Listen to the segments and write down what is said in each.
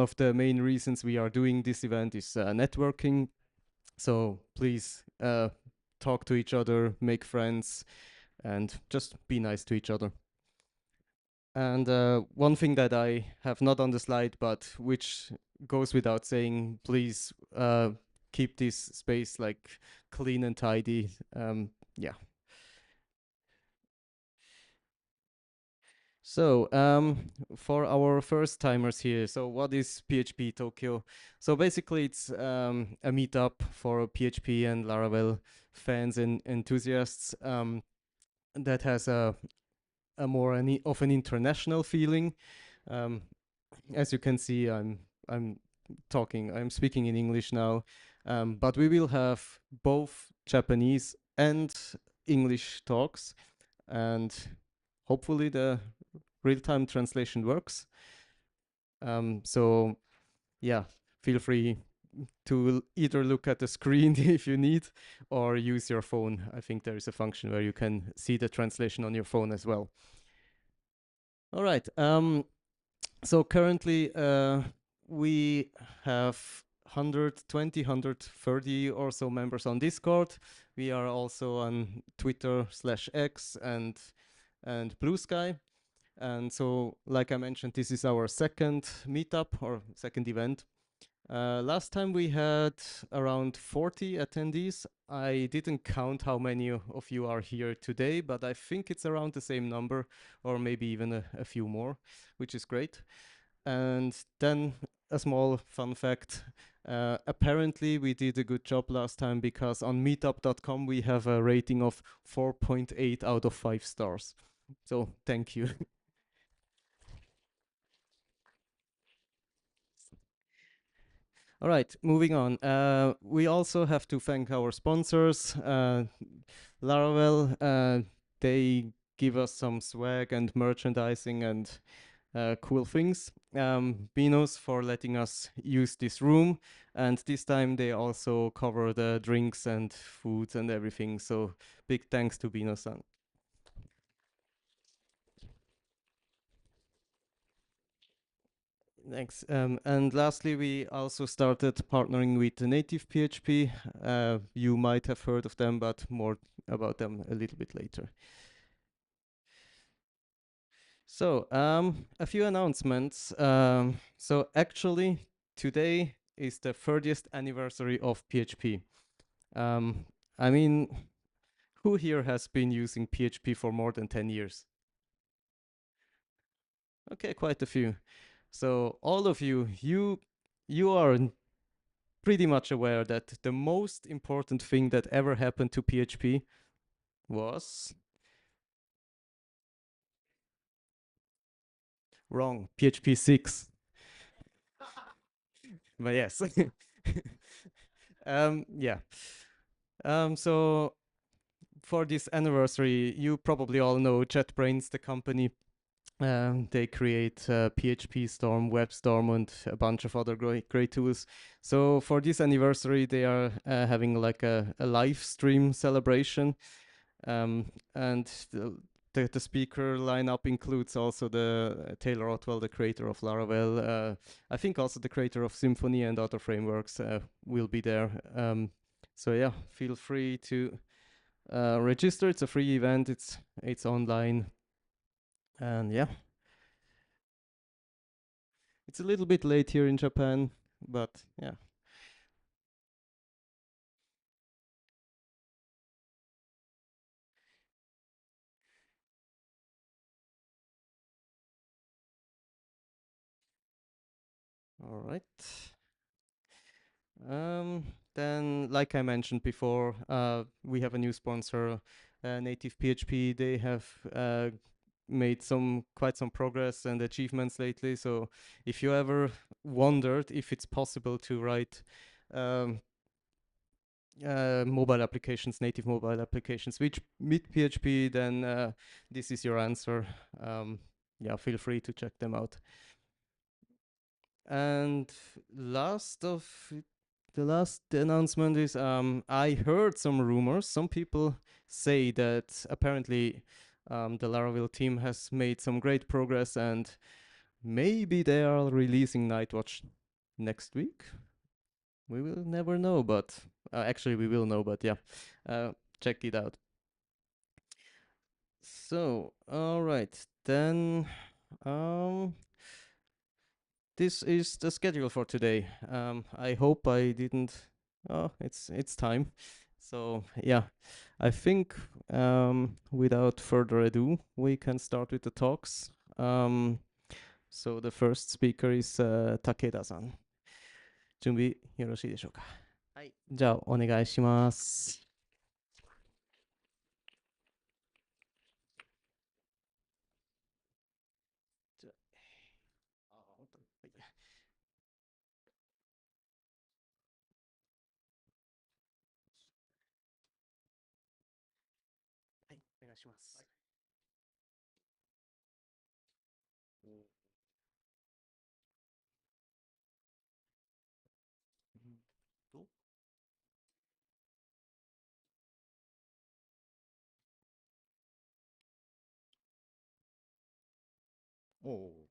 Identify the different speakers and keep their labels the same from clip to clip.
Speaker 1: of the main reasons we are doing this event is networking. So please talk to each other, make friends, and just be nice to each other. And one thing that I have not on the slide, but which goes without saying, please keep this space like clean and tidy. Yeah. So for our first timers here, so what is PHP Tokyo? So basically it's a meetup for PHP and Laravel fans and enthusiasts that has a more of an international feeling. Um, as you can see, I'm I'm speaking in English now, but we will have both Japanese and English talks, and hopefully the real-time translation works. So yeah, feel free to either look at the screen if you need, or use your phone. I think there is a function where you can see the translation on your phone as well. All right. So currently we have 120, 130 or so members on Discord. We are also on Twitter/X and Blue Sky. And so, like I mentioned, this is our second meetup or second event. Last time we had around 40 attendees. I didn't count how many of you are here today, but I think it's around the same number, or maybe even a few more, which is great. And then a small fun fact. Apparently we did a good job last time, because on meetup.com we have a rating of 4.8 out of 5 stars. So thank you. All right, moving on. We also have to thank our sponsors. Laravel, they give us some swag and merchandising and cool things. BEENOS for letting us use this room. And this time they also cover the drinks and foods and everything. So big thanks to BEENOS-san. Thanks. And lastly, we also started partnering with Native PHP. You might have heard of them, but more about them a little bit later. So, a few announcements. So actually, today is the 30th anniversary of PHP. I mean, who here has been using PHP for more than 10 years? Okay, quite a few. So all of you, you are pretty much aware that the most important thing that ever happened to PHP was wrong, PHP 6. But yes. Yeah. So for this anniversary, you probably all know JetBrains, the company. They create PHP Storm, WebStorm, and a bunch of other great tools. So for this anniversary, they are having like a live stream celebration. And the speaker lineup includes also the Taylor Otwell, the creator of Laravel. I think also the creator of Symfony and other frameworks will be there. So yeah, feel free to register. It's a free event. It's online, and yeah, it's a little bit late here in Japan, but yeah. All right. Then, like I mentioned before, we have a new sponsor, Native PHP. They have made quite some progress and achievements lately. So, if you ever wondered if it's possible to write mobile applications, native mobile applications, with PHP, then this is your answer. Yeah, feel free to check them out. And the last announcement is I heard some rumors. Some people say that apparently the Laravel team has made some great progress, and Maybe they are releasing Nightwatch next week. We will never know, but actually we will know, but yeah, check it out. So, all right, then this is the schedule for today. I hope I didn't. Oh, it's time. So yeah, I think without further ado, we can start with the talks. So the first speaker is Takeda-san. 準備よろしいでしょうか。はい。じゃあお願いします。じゃあ、本当に。はい。はい、お願いします。はい。と、おお。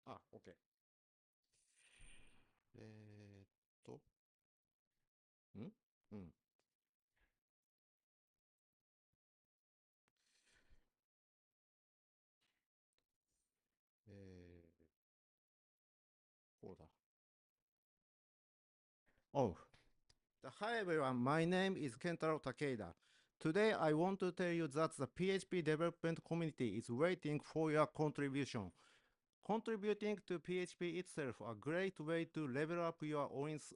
Speaker 1: あ、OK。えーっと、んうん。こうだ。Oh, hi everyone, my name is Kentaro Takeda. Today I want to tell you that the PHP development community is waiting for your contribution. Contributing to PHP itself a great way to level up your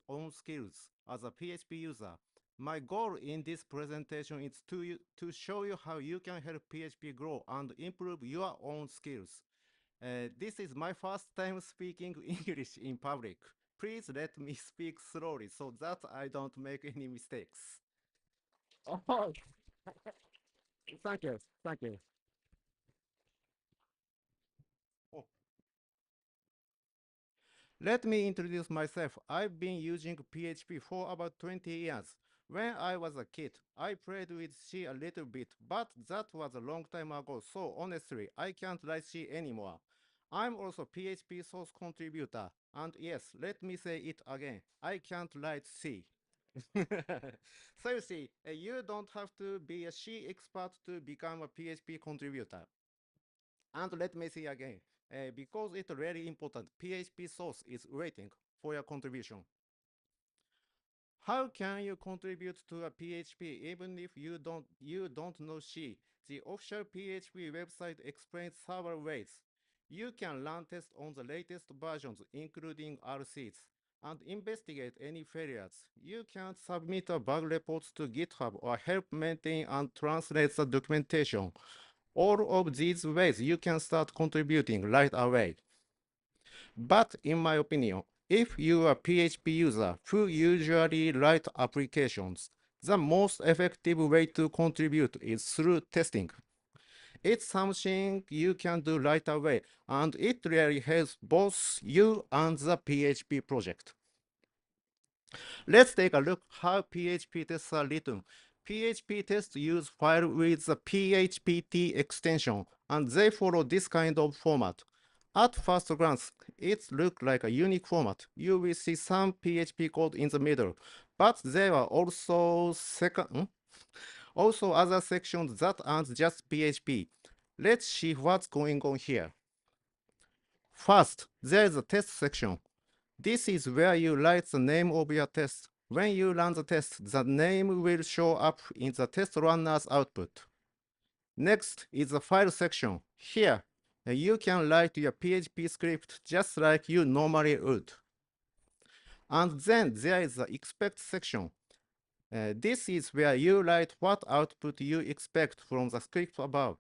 Speaker 1: own skills as a PHP user. My goal in this presentation is to show you how you can help PHP grow and improve your own skills. This is my first time speaking English in public. Please let me speak slowly so that I don't make any mistakes. Oh, thank you. Thank you. Oh. Let me introduce myself. I've been using PHP for about 20 years. When I was a kid, I played with C a little bit, but that was a long time ago, so honestly, I can't write C anymore. I'm also PHP source contributor, and yes, let me say it again, I can't write C. So you see, you don't have to be a C expert to become a PHP contributor. And let me say again, because it's really important, PHP source is waiting for your contribution. How can you contribute to a PHP even if you don't know C? The official PHP website explains several ways. You can run tests on the latest versions, including RCs, and investigate any failures. You can submit a bug reports to GitHub or help maintain and translate the documentation. All of these ways you can start contributing right away. But in my opinion, if you are a PHP user who usually write applications, the most effective way to contribute is through testing. It's something you can do right away, and it really helps both you and the PHP project. Let's take a look how PHP tests are written. PHP tests use file with the PHPT extension, and they follow this kind of format. At first glance, it looks like a unique format. You will see some PHP code in the middle, but there are also other sections that aren't just PHP. Let's see what's going on here. First, there is a test section. This is where you write the name of your test. When you run the test, the name will show up in the test runner's output. Next is the file section. Here, you can write your PHP script just like you normally would. And then there is the expect section. This is where you write what output you expect from the script above.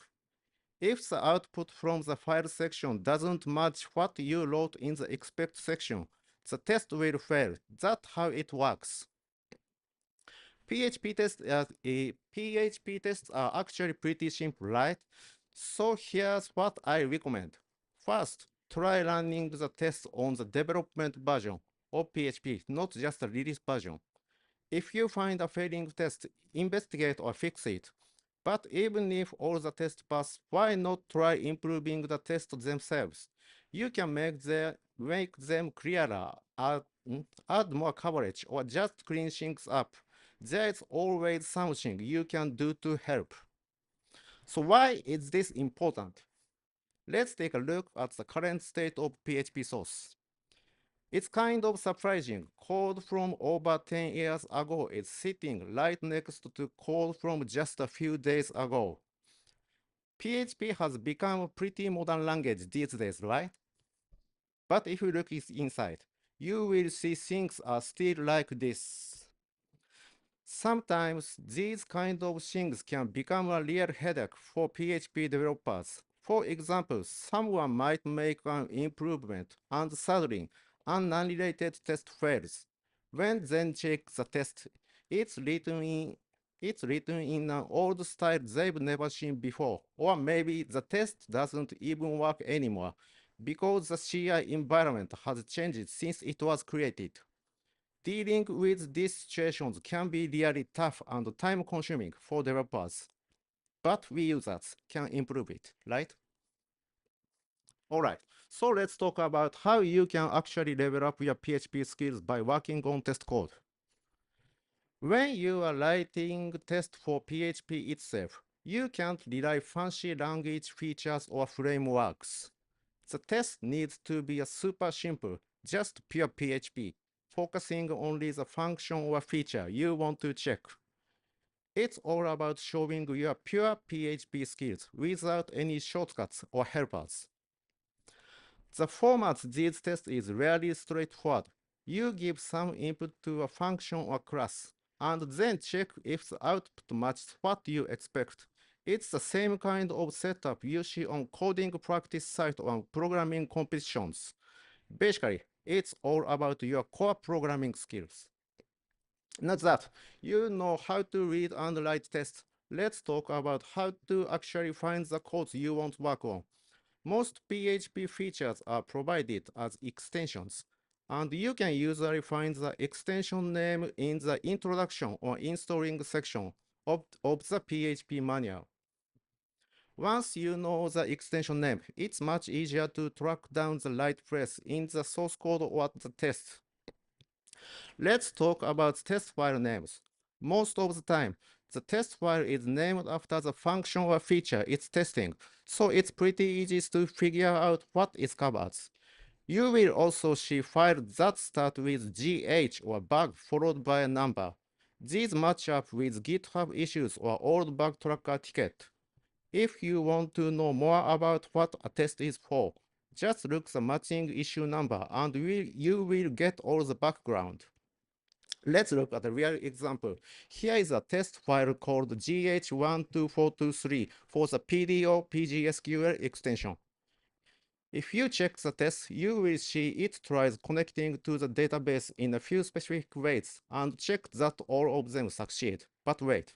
Speaker 1: If the output from the file section doesn't match what you wrote in the expect section, the test will fail. That's how it works. PHP tests are actually pretty simple, right? So here's what I recommend. First, try running the test on the development version of PHP, not just the release version. If you find a failing test, investigate or fix it.
Speaker 2: But even if all the tests pass, why not try improving the tests themselves? You can make them clearer, add more coverage, or just clean things up. There is always something you can do to help. So why is this important? Let's take a look at the current state of PHP source. It's kind of surprising. Code from over 10 years ago is sitting right next to code from just a few days ago. PHP has become a pretty modern language these days, right? But if you look inside, you will see things are still like this. Sometimes these kind of things can become a real headache for PHP developers. For example, someone might make an improvement and suddenly an unrelated test fails. When then check the test, it's written in it's written in an old style they've never seen before, or maybe the test doesn't even work anymore because the CI environment has changed since it was created. Dealing with these situations can be really tough and time consuming for developers, but we users can improve it, right? Alright, so let's talk about how you can actually level up your PHP skills by working on test code. When you are writing test for PHP itself, you can't rely fancy language features or frameworks. The test needs to be a super simple, just pure PHP, focusing only the function or feature you want to check. It's all about showing your pure PHP skills without any shortcuts or helpers. The format these tests is really straightforward. You give some input to a function or class, and then check if the output matches what you expect. It's the same kind of setup you see on coding practice sites or programming competitions. Basically, it's all about your core programming skills. Not that you know how to read and write tests. Let's talk about how to actually find the codes you want to work on. Most PHP features are provided as extensions, and you can usually find the extension name in the introduction or installing section of the PHP manual. Once you know the extension name, it's much easier to track down the right place in the source code or the test. Let's talk about test file names. Most of the time, the test file is named after the function or feature it's testing, so it's pretty easy to figure out what it covers. You will also see files that start with GH or bug followed by a number. These match up with GitHub issues or old bug tracker ticket. If you want to know more about what a test is for, just look the matching issue number and you will get all the background. Let's look at a real example. Here is a test file called GH12423 for the PDO PGSQL extension. If you check the test, you will see it tries connecting to the database in a few specific ways and check that all of them succeed. But wait,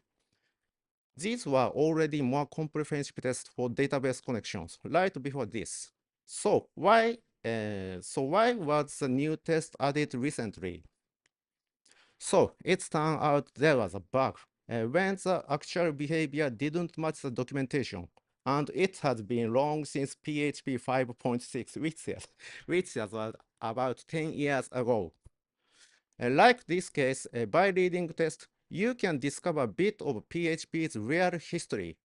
Speaker 2: these were already more comprehensive tests for database connections right before this. So why was the new test added recently? So it turned out there was a bug when the actual behavior didn't match the documentation. And it has been long since PHP 5.6, which was about 10 years ago. Like this case, by reading tests, you can discover a bit of PHP's real history.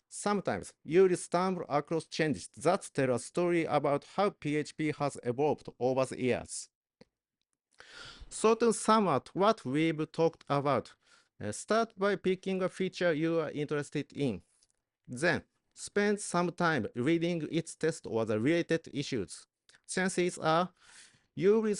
Speaker 2: Sometimes you will stumble across changes that tell a story about how PHP has evolved over the years. So to sum up what we've talked about, start by picking a feature you are interested in. Then, spend some time reading its test or the related issues. Chances are you will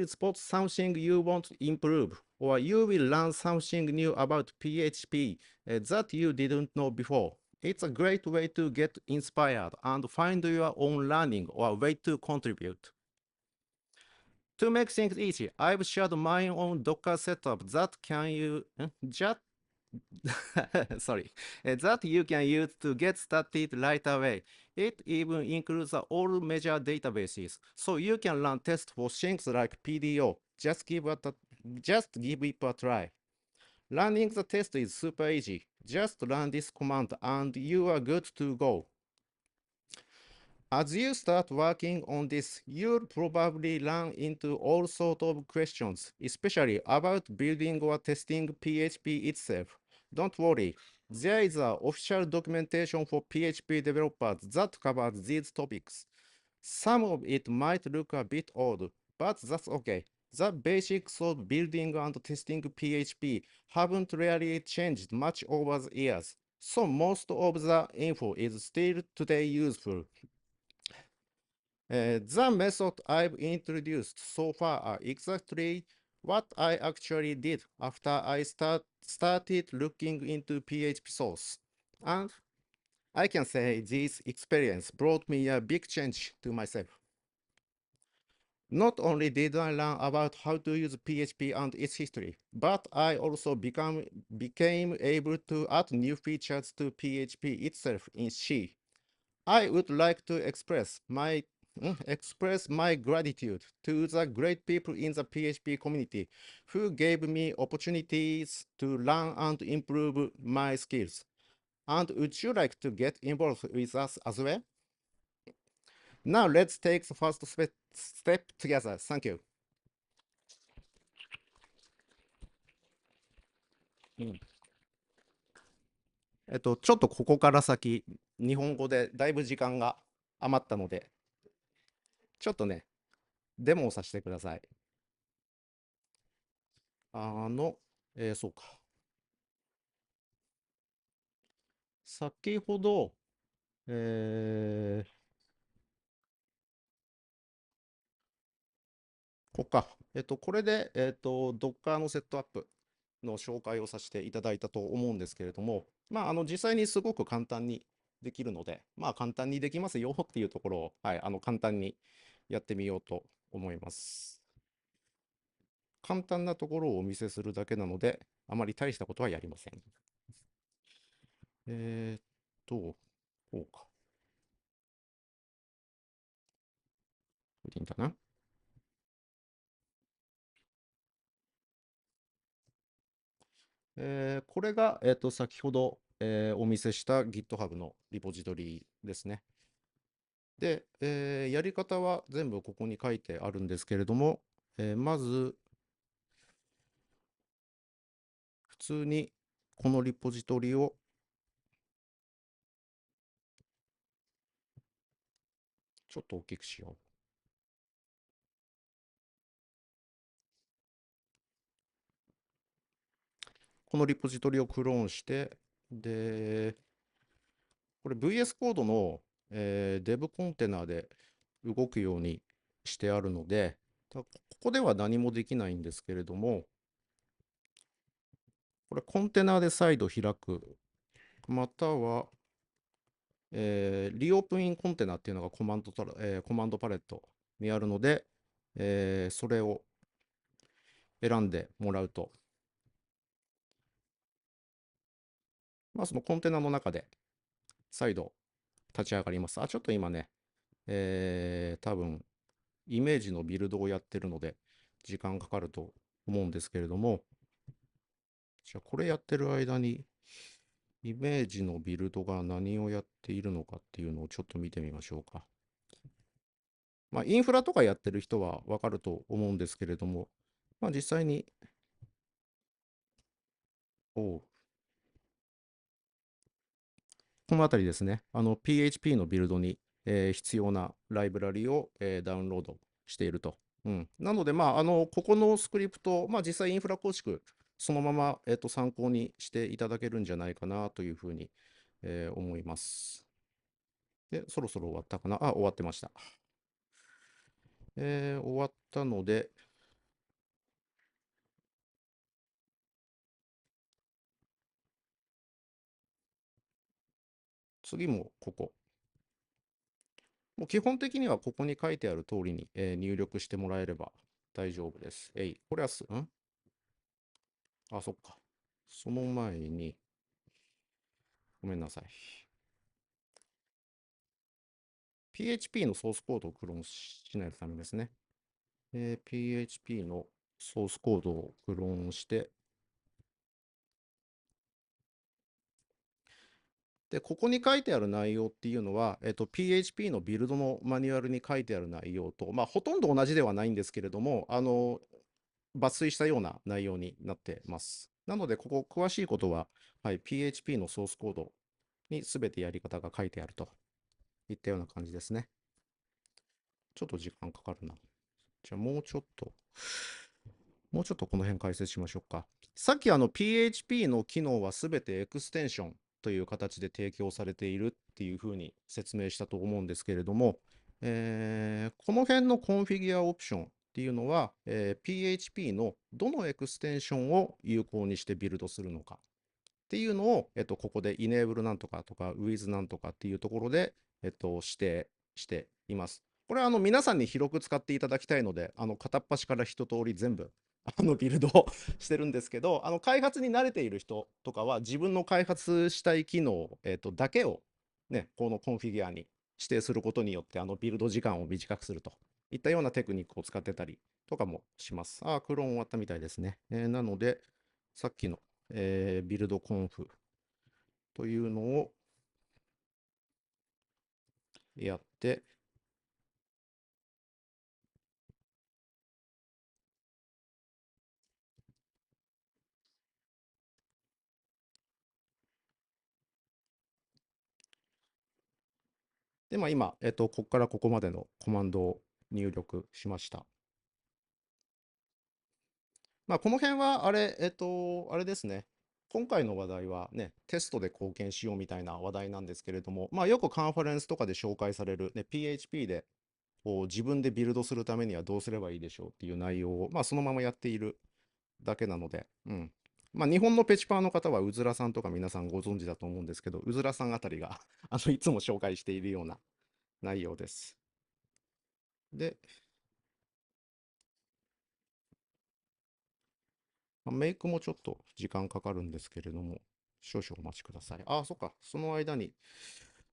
Speaker 2: spot something you want to improve, or you will learn something new about PHP that you didn't know before. It's a great way to get inspired and find your own learning or way to contribute. To make things easy, I've shared my own Docker setup that can you just sorry that you can use to get started right away. It even includes all major databases, so you can run tests for things like PDO. Just give it a try. Running the test is super easy. Just run this command and you are good to go. As you start working on this, you'll probably run into all sorts of questions, especially about building or testing PHP itself. Don't worry, there is an official documentation for PHP developers that covers these topics. Some of it might look a bit odd, but that's okay. The basics of building and testing PHP haven't really changed much over the years, so most of the info is still today useful. The method I've introduced so far are exactly what I actually did after I started looking into PHP source. And I can say this experience brought me a big change to myself. Not only did I learn about how to use PHP and its history, but I also became able to add new features to PHP itself in C. I would like to express my gratitude to the great people in the PHP community who gave me opportunities to learn and improve my skills. And would you like to get involved with us as well? Now let's take the first step together. Thank you. ちょっとここから先、日本語でだいぶ時間が余ったので、ちょっとね、デモをさせてください。そうか。先ほど、ここか。これで、Docker のセットアップの紹介をさせていただいたと思うんですけれども、実際にすごく簡単にできるので、簡単にできますよっていうところを、はい、簡単にやってみようと思います。簡単なところをお見せするだけなので、あまり大したことはやりません。こうか。これでいいんだな。これが、先ほど、お見せした GitHub のリポジトリですね。で、やり方は全部ここに書いてあるんですけれども、まず、普通にこのリポジトリをちょっと大きくしよう。このリポジトリをクローンして、で、これ VS コードの、Dev コンテナで動くようにしてあるので、ここでは何もできないんですけれども、これコンテナで再度開く、または、リオープンインコンテナっていうのがコマンドパレットにあるので、それを選んでもらうと、そのコンテナの中で再度立ち上がります。ちょっと今ね、多分イメージのビルドをやってるので時間かかると思うんですけれども、じゃあこれやってる間にイメージのビルドが何をやっているのかっていうのをちょっと見てみましょうか。インフラとかやってる人はわかると思うんですけれども、実際に、このあたりですね、PHP のビルドに、必要なライブラリを、ダウンロードしていると。なので、ここのスクリプト、実際インフラ構築、そのまま、参考にしていただけるんじゃないかなというふうに、思います。で、そろそろ終わったかな。終わってました。終わったので、次もここ。もう基本的にはここに書いてある通りに、入力してもらえれば大丈夫です。これはそっか。その前に、ごめんなさい。PHP のソースコードをクローンしないとダメですね。PHP のソースコードをクローンして、で、ここに書いてある内容っていうのは、PHP のビルドのマニュアルに書いてある内容と、まあ、ほとんど同じではないんですけれども、抜粋したような内容になってます。なので、ここ、詳しいことは、はい、PHP のソースコードに全てやり方が書いてあるといったような感じですね。ちょっと時間かかるな。じゃあ、もうちょっとこの辺解説しましょうか。さっきPHP の機能はすべてエクステンションという形で提供されているっていうふうに説明したと思うんですけれども、この辺のコンフィギュアオプションっていうのは、PHP のどのエクステンションを有効にしてビルドするのかっていうのを、ここで Enable なんとかとか With なんとかっていうところで、指定しています。これは皆さんに広く使っていただきたいので、片っ端から一通り全部ビルドをしてるんですけど、開発に慣れている人とかは自分の開発したい機能、だけを、ね、このコンフィギュアに指定することによって、ビルド時間を短くするといったようなテクニックを使ってたりとかもします。クローン終わったみたいですね。なので、さっきの、ビルドコンフというのをやって、で、まあ、今、ここからここまでのコマンドを入力しました。まあ、この辺は、あれですね。今回の話題はね、テストで貢献しようみたいな話題なんですけれども、まあ、よくカンファレンスとかで紹介される、ね、PHP でこう自分でビルドするためにはどうすればいいでしょうっていう内容を、まあ、そのままやっているだけなので、うん。まあ、日本のペチパーの方は、うずらさんとか皆さんご存知だと思うんですけど、うずらさんあたりがいつも紹介しているような内容です。で、まあ、メイクもちょっと時間かかるんですけれども、少々お待ちください。そっか。その間に、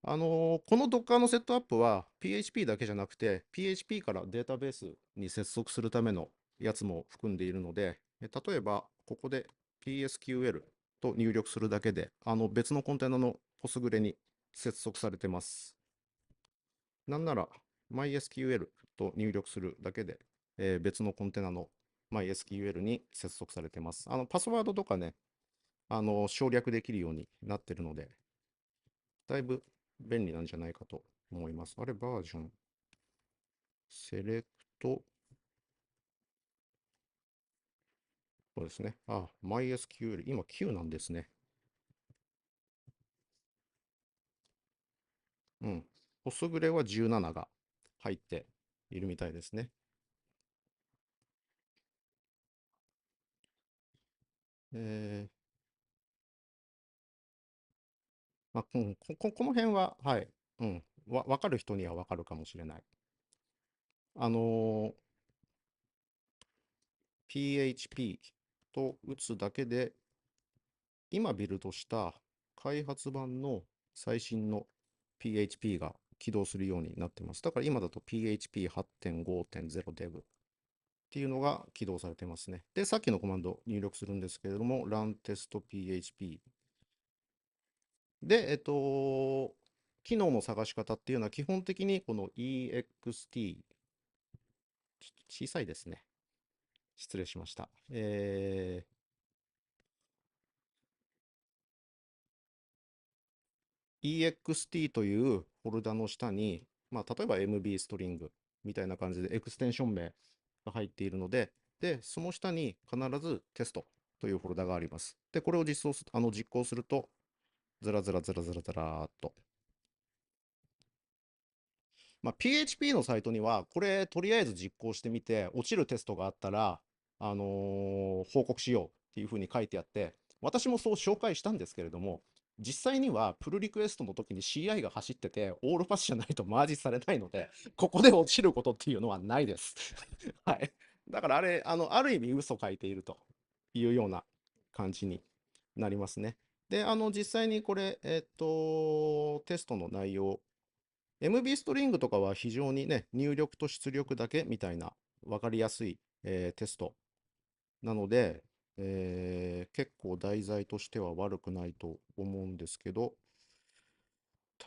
Speaker 2: この Docker のセットアップは PHP だけじゃなくて、PHP からデータベースに接続するためのやつも含んでいるので、例えば、ここで PSQL と入力するだけで、別のコンテナの Postgre に接続されてます。なんなら、MySQL と入力するだけで、別のコンテナの MySQL に接続されてます。パスワードとかね、省略できるようになってるので、だいぶ便利なんじゃないかと思います。あれ、バージョン、セレクト、そうですね。MySQL、今9なんですね。うん。ポスグレは17が入っているみたいですね。えまあ、この辺は、はい、うん、わかる人にはわかるかもしれない。あのー PHP と打つだけで、今ビルドした開発版の最新の PHP が起動するようになってます。だから今だと PHP8.5.0 Dev っていうのが起動されてますね。で、さっきのコマンド入力するんですけれども、run test PHP で、機能の探し方っていうのは基本的にこの EXT、ちょっと小さいですね。失礼しました。EXT というフォルダの下に、まあ、例えば MB ストリングみたいな感じでエクステンション名が入っているので、で、その下に必ずテストというフォルダがあります。で、これを実行すると、ずらずらずらずらずらーっと。まあ、PHP のサイトには、これ、とりあえず実行してみて、落ちるテストがあったら、報告しようっていうふうに書いてあって、私もそう紹介したんですけれども、実際にはプルリクエストの時に CI が走ってて、オールパスじゃないとマージされないので、ここで落ちることっていうのはないです。はい。だからあれ、ある意味嘘書いているというような感じになりますね。で、実際にこれ、テストの内容、MB ストリングとかは非常にね、入力と出力だけみたいな分かりやすい、テストなので、結構題材としては悪くないと思うんですけど、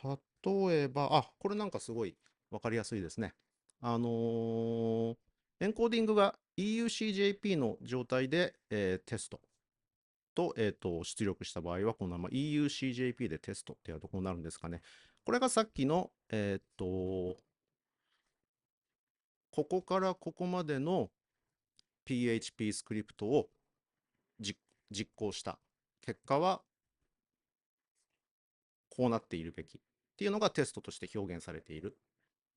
Speaker 2: 例えば、これなんかすごいわかりやすいですね。エンコーディングが EUCJP の状態で、テストと、出力した場合は、このまま EUCJP でテストってやるとこうなるんですかね。これがさっきの、ここからここまでの PHP スクリプトを実行した結果は、こうなっているべきっていうのがテストとして表現されている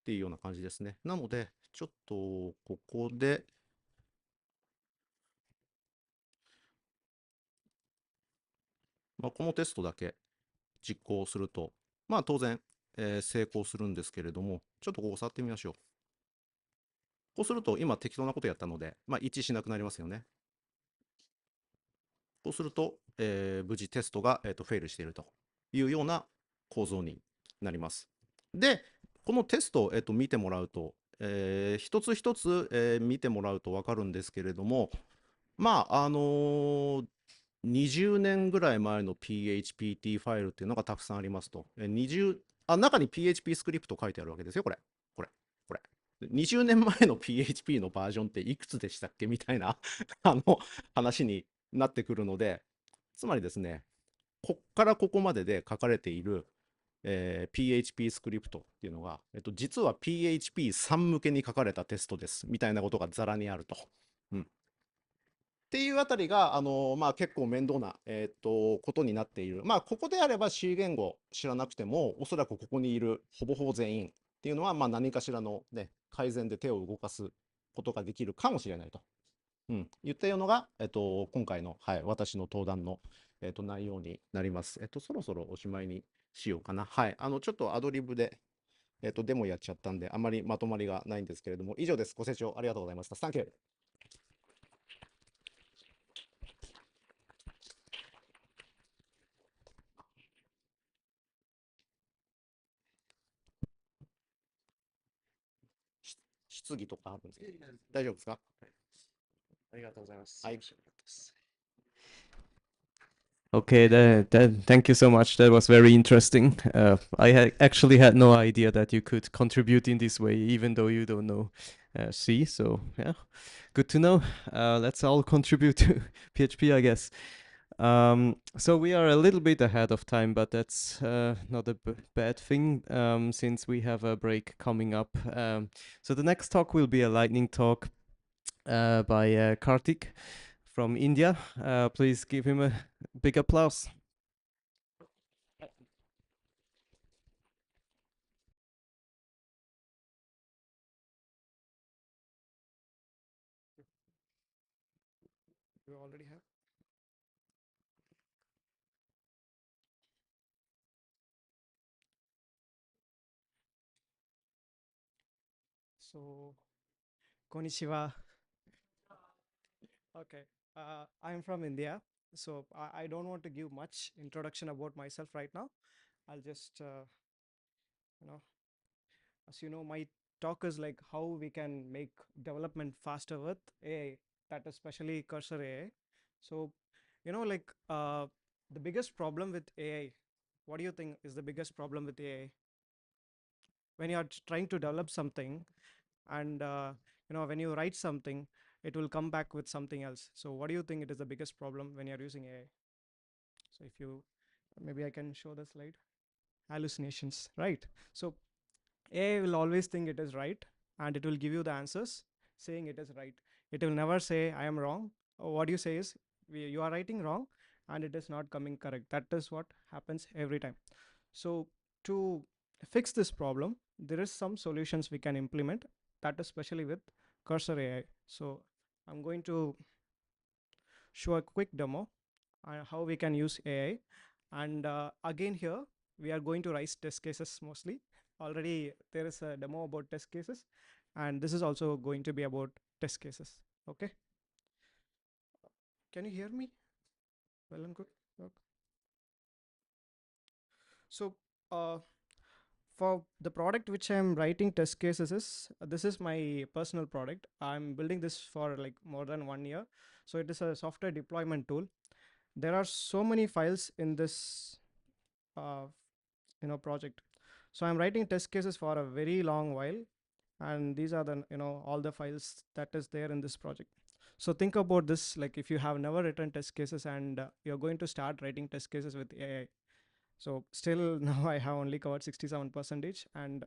Speaker 2: っていうような感じですね。なので、ちょっとここで、このテストだけ実行すると、当然、成功するんですけれども、ちょっとここ触ってみましょう。こうすると、今適当なことやったので、一致しなくなりますよね。こうすると、無事テストが、フェイルしているというような構造になります。で、このテストを、見てもらうと、一つ一つ、見てもらうと分かるんですけれども、20年ぐらい前の PHPT ファイルっていうのがたくさんありますと。中に PHP スクリプト書いてあるわけですよ、これ。これ。これ。20年前の PHP のバージョンっていくつでしたっけみたいな話になってくるので、つまりですね、こっからここまでで書かれている、PHP スクリプトっていうのが、実は PHP3 向けに書かれたテストですみたいなことがざらにあると。っていうあたりが、結構面倒な、ことになっている。ここであれば C 言語知らなくても、おそらくここにいるほぼほぼ全員っていうのは、何かしらのね、改善で手を動かすことができるかもしれないと。言ったようのが、今回の、私の登壇の、内容になります。そろそろおしまいにしようかな。ちょっとアドリブで、デモやっちゃったんで、あまりまとまりがないんですけれども、以上です。ご清聴ありがとうございました。サンキュー。質疑とかあるんですか？大丈夫ですか？
Speaker 1: ありがとうございます。
Speaker 2: はい。
Speaker 1: Okay, thank you so much. That was very interesting. Actually had no idea that you could contribute in this way, even though you don't know C. So yeah, good to know. Let's all contribute to PHP, I guess. So we are a little bit ahead of time, but that's not a bad thing since we have a break coming up. So the next talk will be a lightning talk by Karthik from India. Please give him a big applause. You already have. So, konnichiwa. Okay. I'm from India. So, I don't want to give much introduction about myself right now. I'll just, you know, as you know, my talk is like how we can make development faster with AI, that is especially cursor AI. So, the biggest problem with AI, what do you think is the biggest problem with AI? When you are trying to develop something and when you write something, it will come back with something else. So what do you think it is the biggest problem when you're using AI? So if you, maybe I can show the slide. Hallucinations, right? So AI will always think it is right, and it will give you the answers saying it is right. It will never say I am wrong. What you say is you are writing wrong and it is not coming correct. That is what happens every time. So to fix this problem, there is some solutions we can implement, that is especially with cursor AI. So I'm going to show a quick demo how we can use AI. And again here, we are going to write test cases mostly. Already there is a demo about test cases, and this is also going to be about test cases. Okay. Can you hear me? Well and good. Okay. So for the product which I'm writing test cases is, this is my personal product. I'm building this for like more than 1 year. So it is a software deployment tool. There are so many files in this project.
Speaker 3: So I'm writing test cases for a very long while, and these are the all the files that is there in this project. So think about this, like if you have never written test cases and you're going to start writing test cases with AI. So still now I have only covered 67%, and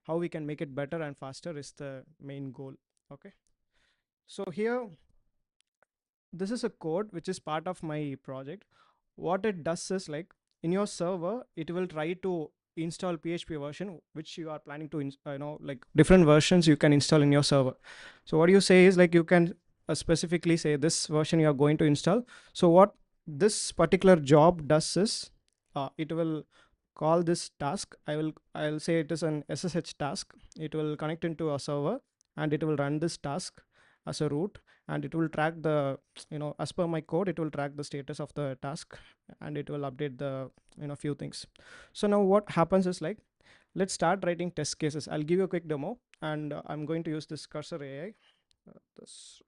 Speaker 3: how we can make it better and faster is the main goal. Okay, so here this is a code which is part of my project. What it does is, like, in your server it will try to install PHP version which you are planning to like different versions you can install in your server. So what you say is, like, you can specifically say this version you are going to install. So what this particular job does is, it will call this task. I'll say it is an SSH task. It will connect into a server and it will run this task as a root, and it will track the, as per my code, it will track the status of the task, and it will update the few things. So now what happens is, like, let's start writing test cases. I'll give you a quick demo, and I'm going to use this cursor AI. This,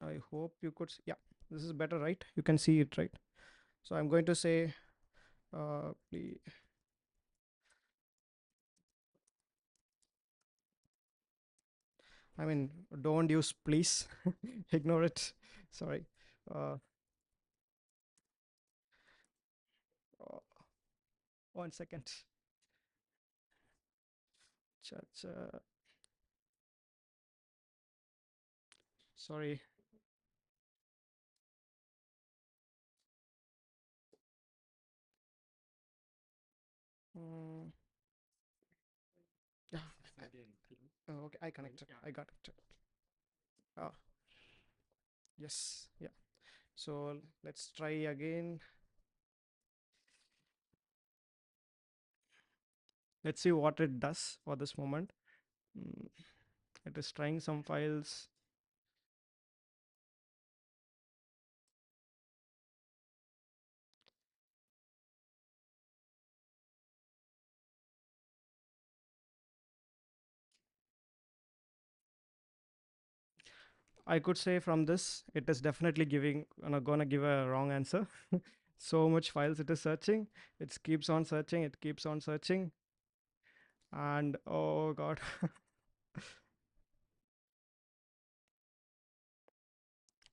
Speaker 3: I hope you could see. Yeah, this is better, right? You can see it, right? So I'm going to say, please. I mean, don't use please. Ignore it. Sorry. uh, uh, 1 second. Sorry. Mm, yeah. Oh, okay, I connected. I got it. Oh, yes. Yeah. So let's try again. Let's see what it does for this moment. Mm, it is trying some files. I could say from this, it is definitely giving, gonna give a wrong answer. So much files it is searching. It keeps on searching. It keeps on searching. And oh god.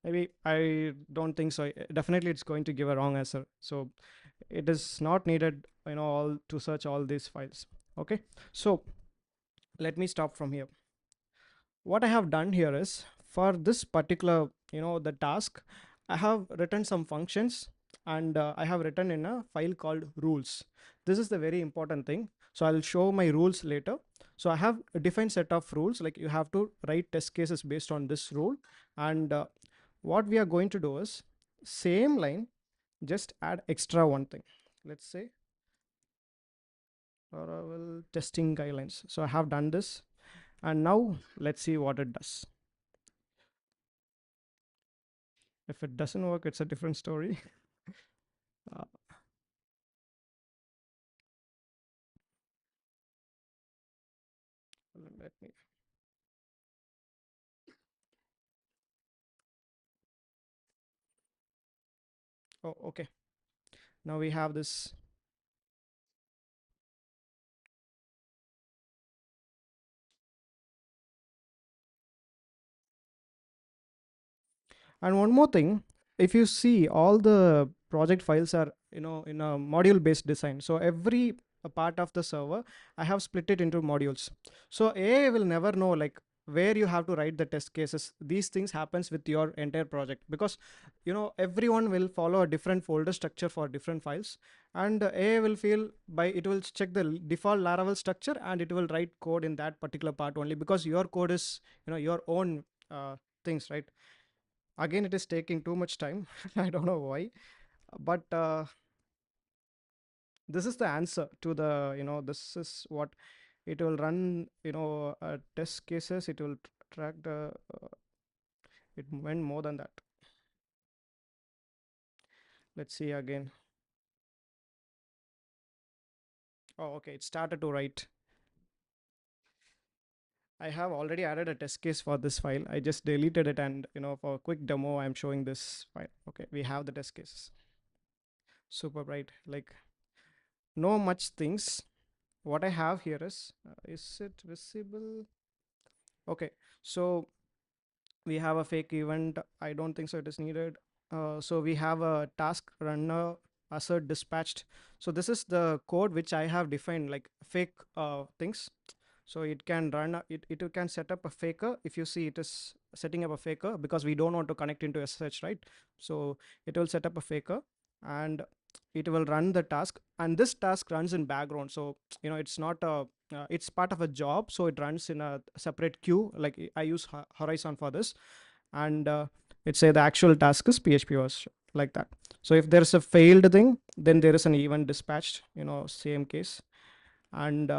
Speaker 3: Maybe I don't think so. Definitely it's going to give a wrong answer. So it is not needed, all to search all these files. Okay, so let me stop from here. What I have done here is, for this particular, the task, I have written some functions, and I have written in a file called rules. This is the very important thing. So I'll show my rules later. So I have a defined set of rules, like you have to write test cases based on this rule. And what we are going to do is, same line, just add extra one thing. Let's say Laravel testing guidelines. So I have done this, and now let's see what it does. If it doesn't work, it's a different story. uh, let me. Oh, okay. Now we have this. And one more thing, if you see, all the project files are, in a module based design. So every a part of the server, I have split it into modules. So AI will never know, like, where you have to write the test cases. These things happens with your entire project, because everyone will follow a different folder structure for different files, and AI will feel, by it will check the default Laravel structure, and it will write code in that particular part only, because your code is, your own things, right? Again, it is taking too much time. I don't know why, but this is the answer to the, this is what it will run, test cases. It will track the, it went more than that. Let's see again. Oh, okay, it started to write. I have already added a test case for this file. I just deleted it, and for a quick demo I'm showing this file. Okay, we have the test cases. Super bright, like, know much things. What I have here is it visible? Okay, so we have a fake event. I don't think so it is needed. So we have a task runner assert dispatched. So this is the code which I have defined, like fake things. So it can run, it can set up a faker. If you see, it is setting up a faker because we don't want to connect into SSH, right? So it will set up a faker and it will run the task, and this task runs in background. So it's not a it's part of a job, so it runs in a separate queue. Like I use Horizon for this, and it say the actual task is PHP was like that. So if there's a failed thing, then there is an event dispatched, same case. And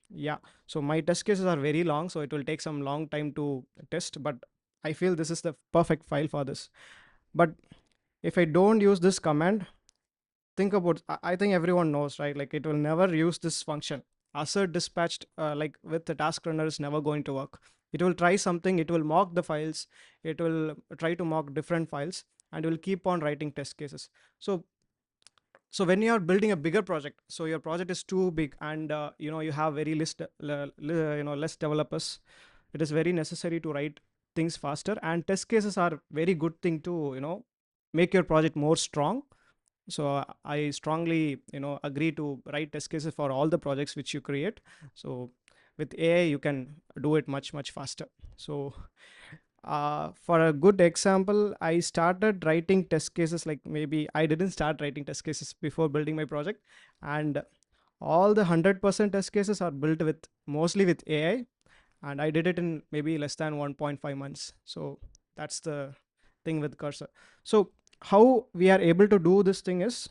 Speaker 3: yeah, so my test cases are very long, so it will take some long time to test, but I feel this is the perfect file for this. But if I don't use this command, think about, I think everyone knows, right? Like it will never use this function. Assert dispatched, like with the task runner, is never going to work. It will try something, it will mock the files, it will try to mock different files, and it will keep on writing test cases. So when you are building a bigger project, so your project is too big, and you have very less developers, it is very necessary to write things faster, and test cases are very good thing to make your project more strong. So I strongly agree to write test cases for all the projects which you create. So with AI you can do it much faster. So for a good example, I started writing test cases, like maybe I didn't start writing test cases before building my project, and all the 100% test cases are built with mostly with AI, and I did it in maybe less than 1.5 months. So that's the thing with Cursor. So how we are able to do this thing is,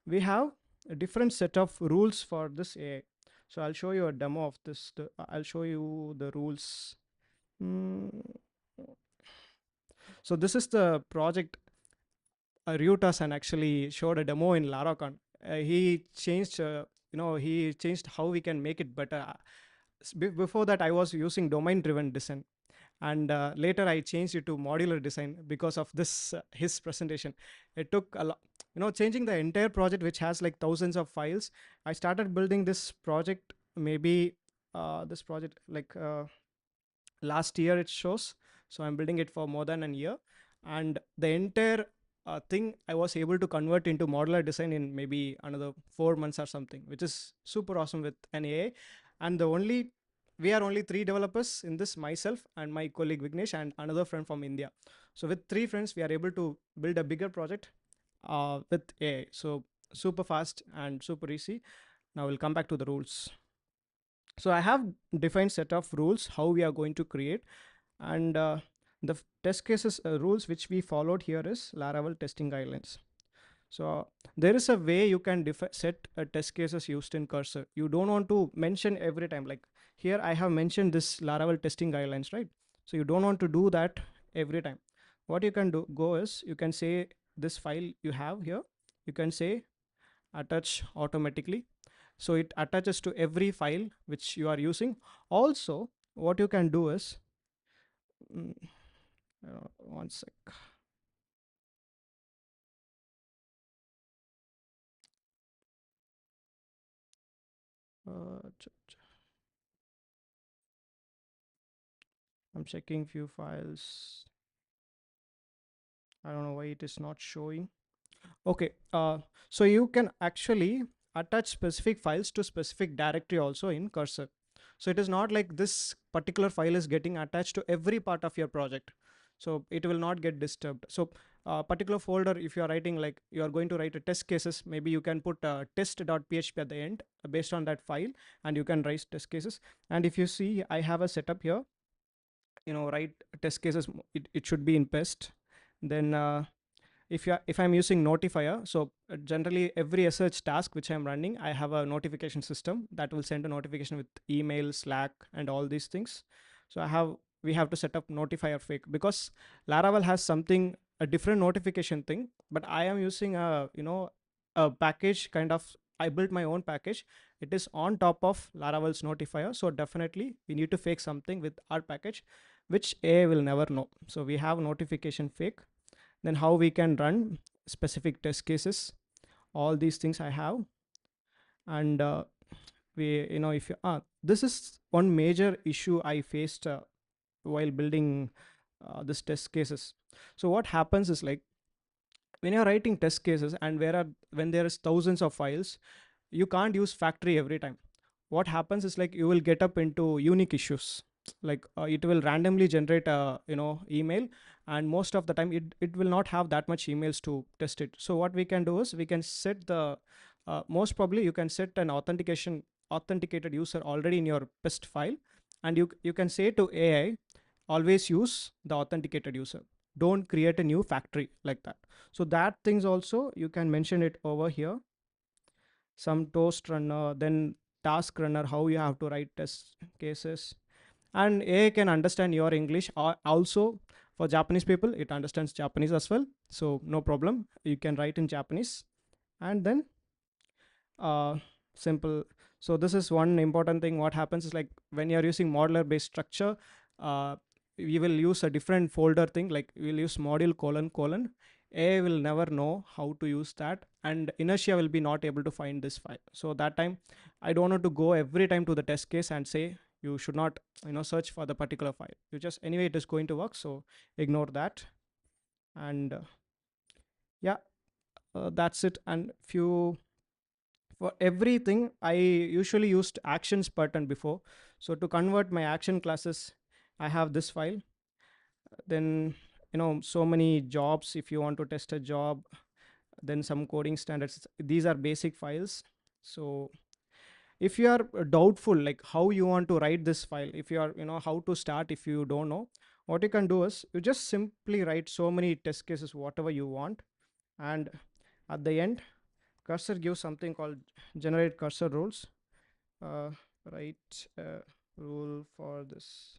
Speaker 3: we have a different set of rules for this AI. So I'll show you a demo of this. I'll show you the rules. So this is the project. Ryutasan actually showed a demo in Laracon. He changed, he changed how we can make it better. Before that, I was using domain-driven design, and later I changed it to modular design because of this his presentation. It took a lot, changing the entire project, which has like thousands of files. I started building this project maybe this project like last year it shows. So I'm building it for more than a year, and the entire thing I was able to convert into modular design in maybe another 4 months or something, which is super awesome with an AI. And we are only 3 developers in this, myself and my colleague Vignesh and another friend from India. So with 3 friends, we are able to build a bigger project with AI. So super fast and super easy. Now we'll come back to the rules. So I have defined set of rules how we are going to create, and the test cases rules which we followed here is Laravel testing guidelines. So there is a way you can set test cases used in Cursor. You don't want to mention every time, like here I have mentioned this Laravel testing guidelines, right? So you don't want to do that every time. What you can go is, you can say this file you have here, you can say attach automatically. So it attaches to every file which you are using. Also, what you can do is, one sec. I'm checking few files. I don't know why it is not showing. Okay, so you can actually attach specific files to specific directory also in Cursor. So it is not like this particular file is getting attached to every part of your project. So it will not get disturbed. So particular folder, if you are writing, like you are going to write a test cases, maybe you can put test.php at the end based on that file, and you can write test cases. And if you see, I have a setup here, write test cases, it should be in pest. Then if I'm using notifier, so generally every SH task which I'm running, I have a notification system that will send a notification with email, Slack, and all these things. So we have to set up notifier fake, because Laravel has something, a different notification thing, but I am using a package kind of, I built my own package. It is on top of Laravel's notifier. So definitely we need to fake something with our package, which AI will never know. So we have notification fake. Then how we can run specific test cases, all these things I have. And we, if you, this is one major issue I faced while building this test cases. So what happens is, like, when you're writing test cases and when there is thousands of files, you can't use factory every time. What happens is, like, you will get up into unique issues, like it will randomly generate a email, and most of the time it will not have that much emails to test it. So what we can do is, we can set the most probably you can set an authenticated user already in your test file, and you can say to AI, always use the authenticated user, don't create a new factory, like that. So that things also you can mention it over here, some toast runner, then task runner, how you have to write test cases. And AI can understand your English. Also, for Japanese people, it understands Japanese as well, so no problem, you can write in Japanese. And then simple. So this is one important thing. What happens is, like, when you're using modular based structure, we will use a different folder thing, like we'll use module colon colon. AI will never know how to use that, and inertia will be not able to find this file. So that time, I don't want to go every time to the test case and say you should not search for the particular file. You just, anyway, it is going to work, so ignore that. And yeah, that's it. And few, for everything, I usually used actions button before. So to convert my action classes, I have this file. Then so many jobs, if you want to test a job, then some coding standards, these are basic files. So if you are doubtful, like how you want to write this file, if you are how to start, if you don't know, what you can do is, you just simply write so many test cases, whatever you want. And at the end, cursor gives something called generate cursor rules. Write a rule for this.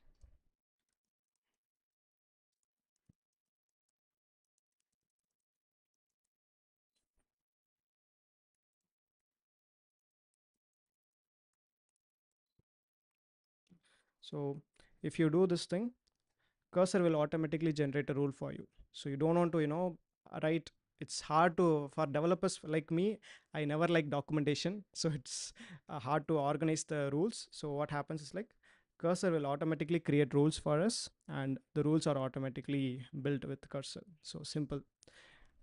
Speaker 3: So if you do this thing, cursor will automatically generate a rule for you. So you don't want to write. It's hard to, for developers like me, I never like documentation, so it's hard to organize the rules. So what happens is, like, cursor will automatically create rules for us, and the rules are automatically built with cursor. So simple.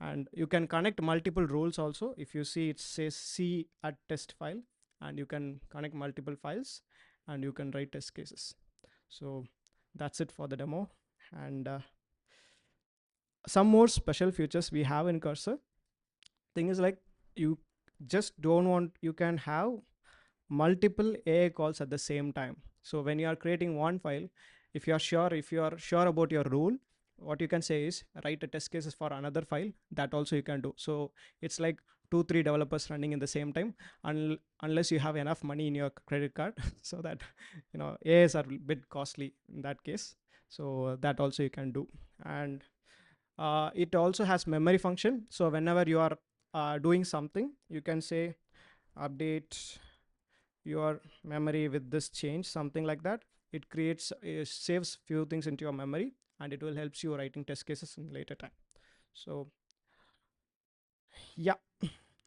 Speaker 3: And you can connect multiple rules also. If you see, it says C at test file, and you can connect multiple files, and you can write test cases. So that's it for the demo. And some more special features we have in cursor. Thing is, like, you just don't want, you can have multiple AI calls at the same time. So when you are creating one file, if you are sure about your rule, what you can say is, write a test cases for another file. That also you can do. So it's like 2-3 developers running in the same time, unless you have enough money in your credit card. So that AIs are a bit costly in that case. So that also you can do. And it also has memory function. So whenever you are doing something, you can say update your memory with this change, something like that. It creates, saves few things into your memory, and it will helps you writing test cases in later time. So yeah,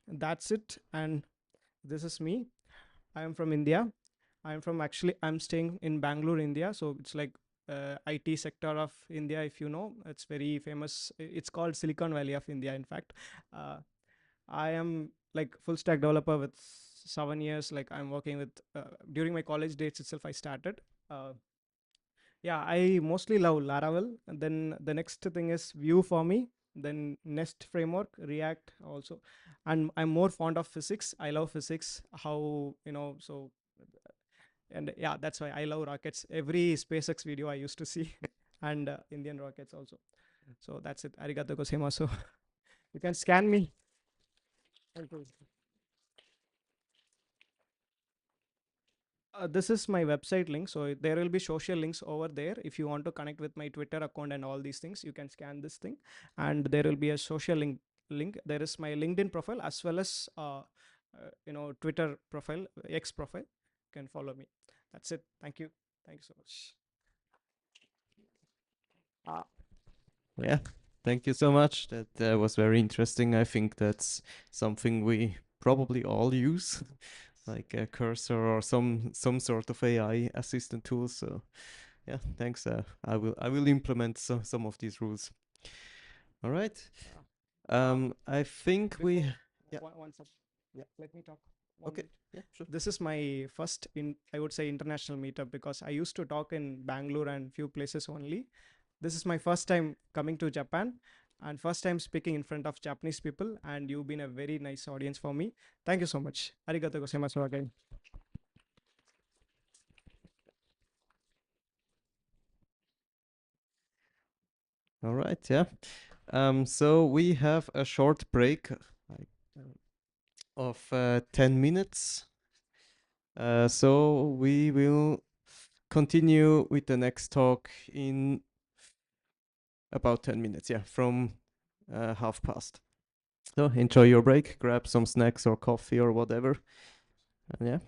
Speaker 3: that's it. And this is me. I am from India. I'm staying in Bangalore, India. So it's like IT sector of India, if you know. It's very famous. It's called Silicon Valley of India, in fact. I am like full stack developer with 7 years. Like, I'm working with during my college days itself, I started. Yeah, I mostly love Laravel. And then the next thing is Vue for me. Then Nest framework, React also. And I'm more fond of physics. I love physics. How, so, and yeah, that's why I love rockets. Every SpaceX video I used to see, and Indian rockets also. So that's it. Arigato gozaimasu. You can scan me. This is my website link. So there will be social links over there. If you want to connect with my Twitter account and all these things, you can scan this thing, and there will be a social link. There is my LinkedIn profile, as well as Twitter profile, X profile. You can follow me. That's it. Thank you. Thank you so much.
Speaker 1: Yeah, thank you so much. That was very interesting. I think that's something we probably all use. like a cursor or some sort of AI assistant tools. So yeah, thanks. I will implement some of these rules. All right. I think we. Yeah.
Speaker 3: One second.
Speaker 1: Yeah.
Speaker 3: Let me talk. One
Speaker 1: Okay.
Speaker 3: minute.
Speaker 1: Yeah. Sure.
Speaker 3: This is my first I would say international meetup, because I used to talk in Bangalore and few places only. This is my first time coming to Japan and first time speaking in front of Japanese people, and you've been a very nice audience for me. Thank you so much. Arigatou gozaimasu again.
Speaker 1: All right. Yeah. So we have a short break of 10 minutes. So we will continue with the next talk in about 10 minutes. Yeah, from 1:30. So enjoy your break, grab some snacks or coffee or whatever. And yeah.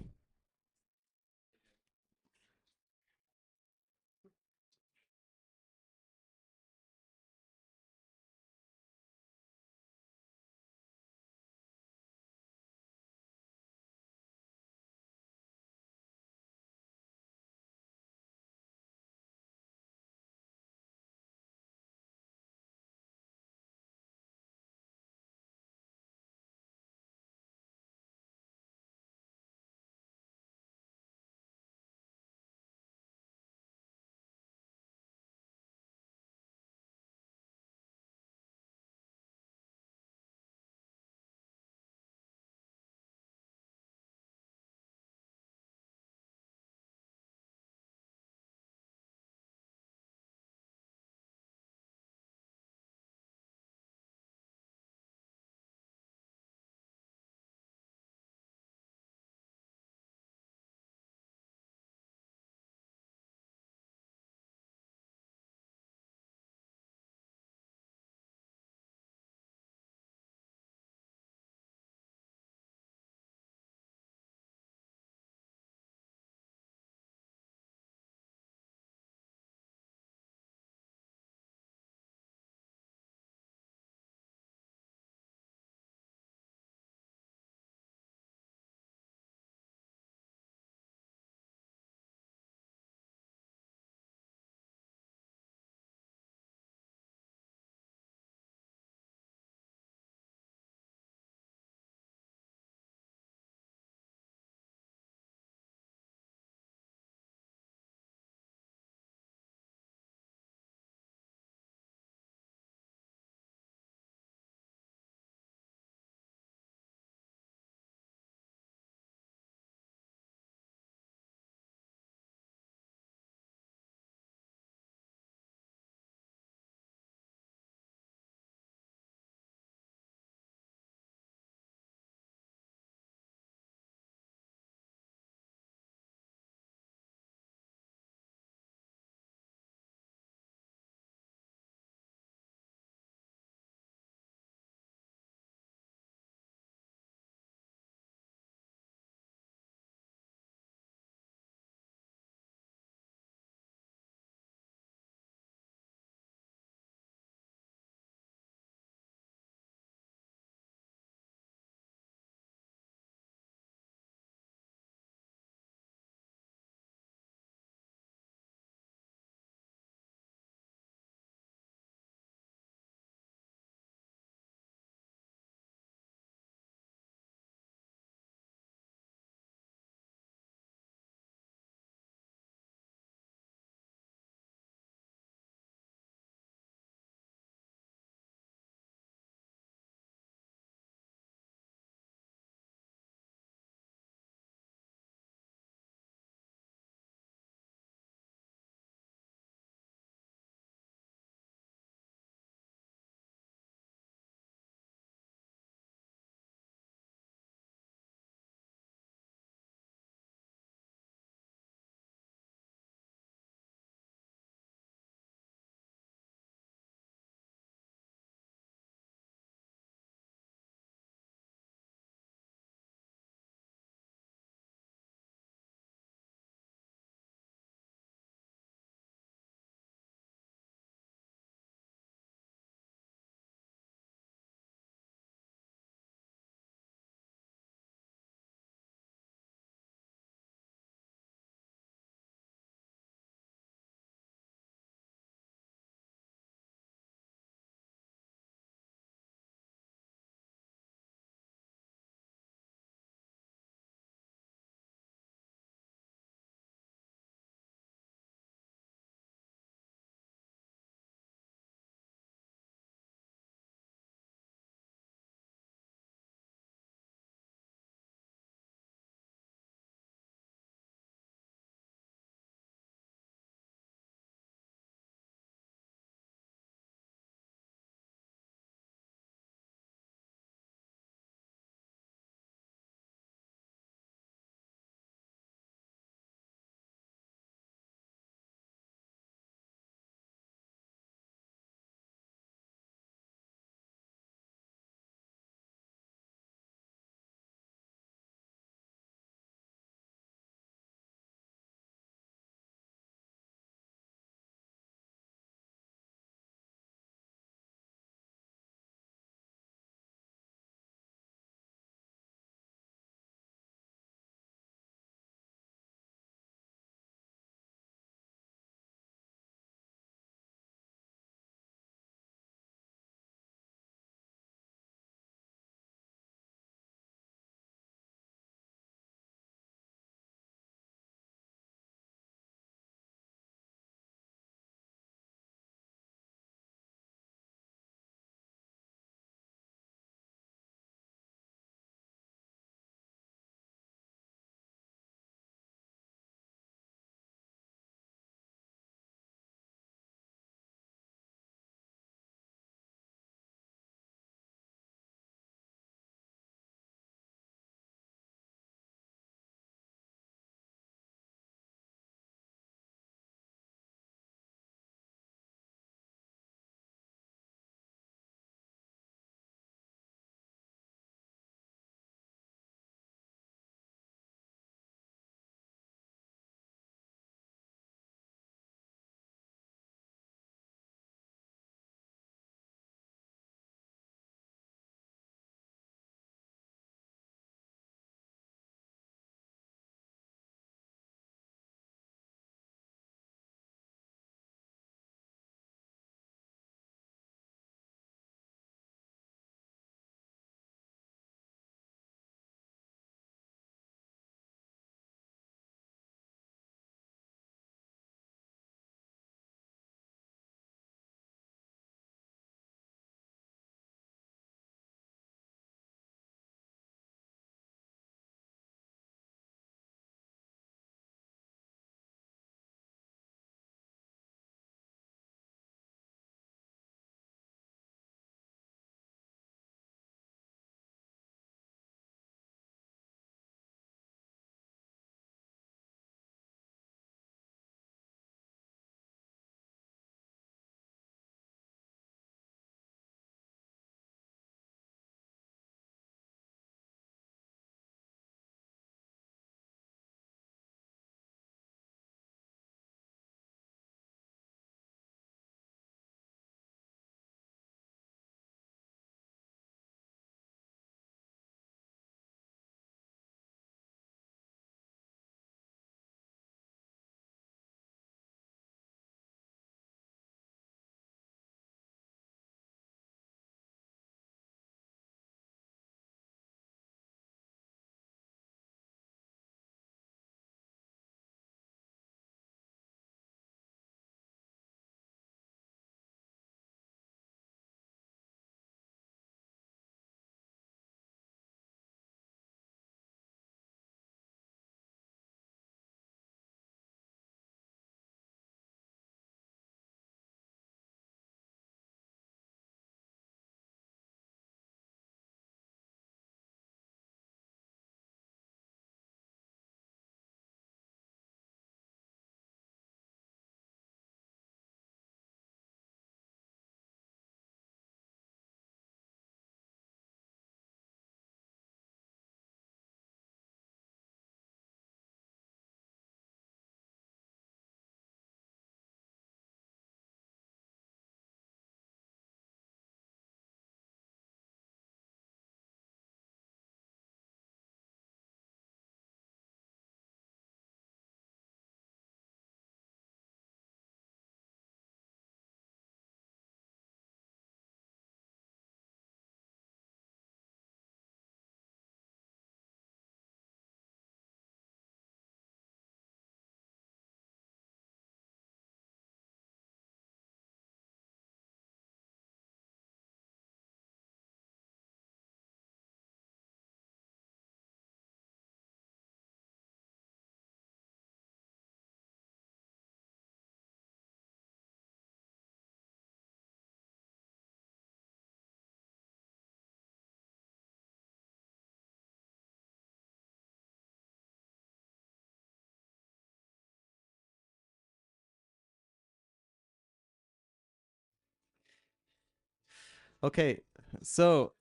Speaker 1: Okay, so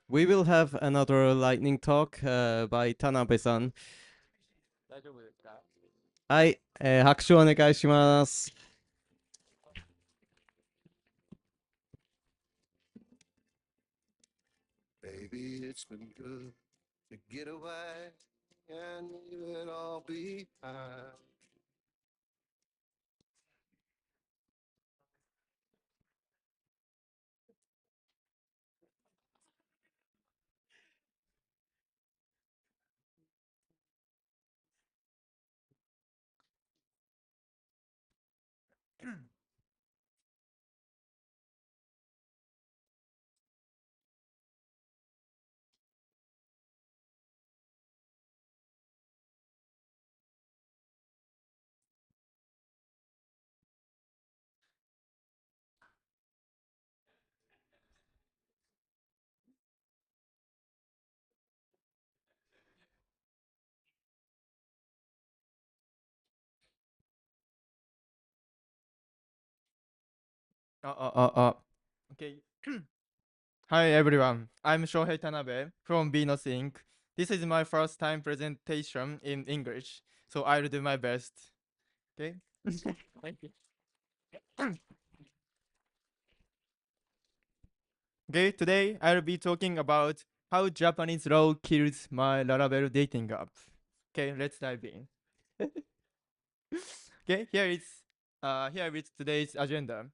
Speaker 1: we will have another lightning talk by Tanabe-san. はい、拍手お願いします。
Speaker 4: Baby, it's been good to get away and leave it all behind.
Speaker 5: Okay. Hi everyone, I'm Shohei Tanabe from BEENOS Inc. This is my first time presentation in English, so I'll do my best. Okay? Thank you. Okay, today I'll be talking about how Japanese law kills my Laravel dating app. Okay, let's dive in. Okay, here is today's agenda.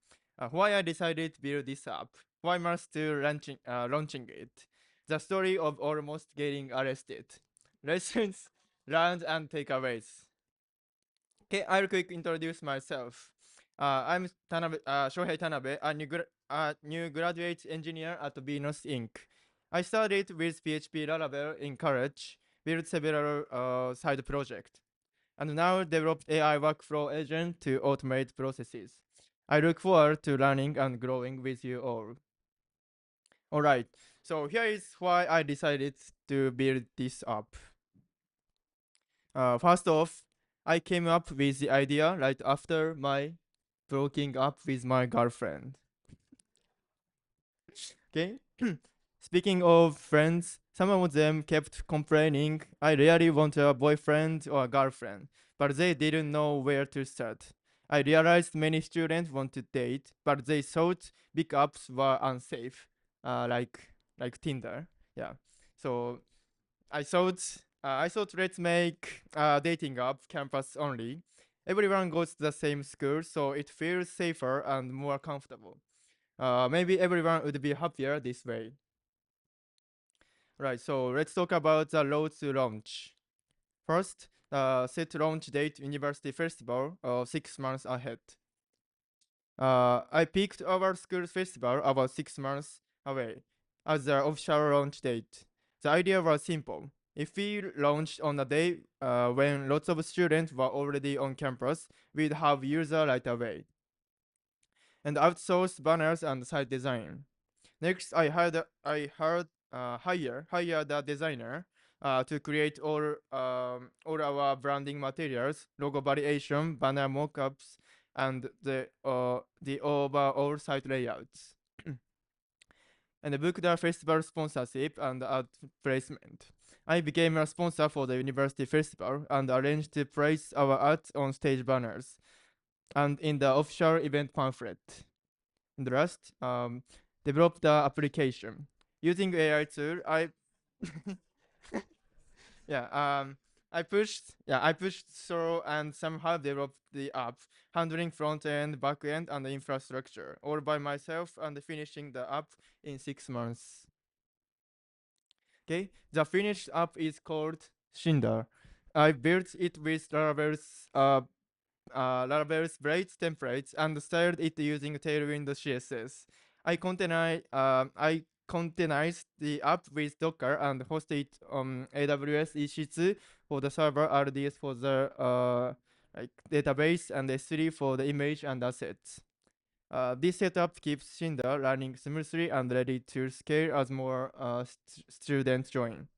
Speaker 5: Why I decided to build this app. Why must to launching it? The story of almost getting arrested. Lessons learned and takeaways. Okay, I'll quick introduce myself. I'm Shohei Tanabe, a new graduate engineer at BEENOS Inc. I started with PHP Laravel in college, built several side projects, and now developed AI workflow agent to automate processes. I look forward to learning and growing with you all. Alright, so here is why I decided to build this app. First off, I came up with the idea right after my breaking up with my girlfriend. Okay? Speaking of friends, some of them kept complaining, I really want a boyfriend or a girlfriend, but they didn't know where to start. I realized many students want to date, but they thought big apps were unsafe, like Tinder. Yeah. So I thought let's make a dating app campus only. Everyone goes to the same school, so it feels safer and more comfortable. Maybe everyone would be happier this way. Right, so let's talk about the road to launch. First, set launch date University Festival 6 months ahead. I picked our school festival about 6 months away as the official launch date. The idea was simple. If we launched on a day when lots of students were already on campus, we'd have user right away. And outsourced banners and site design. Next, hired a designer to create all our branding materials, logo variation, banner mockups, and the overall site layouts. And booked the festival sponsorship and ad placement. I became a sponsor for the university festival and arranged to place our art on stage banners and in the official event pamphlet. And last, developed the application. Using AI tool, yeah, I pushed through and somehow developed the app, handling front end, back end, and the infrastructure, all by myself and finishing the app in 6 months. Okay, the finished app is called Shinder. I built it with Laravel's Blades templates and styled it using Tailwind CSS. I containerized the app with Docker and hosted it on AWS EC2 for the server, RDS for the database, and S3 for the image and assets. This setup keeps Cinder running smoothly and ready to scale as more students join.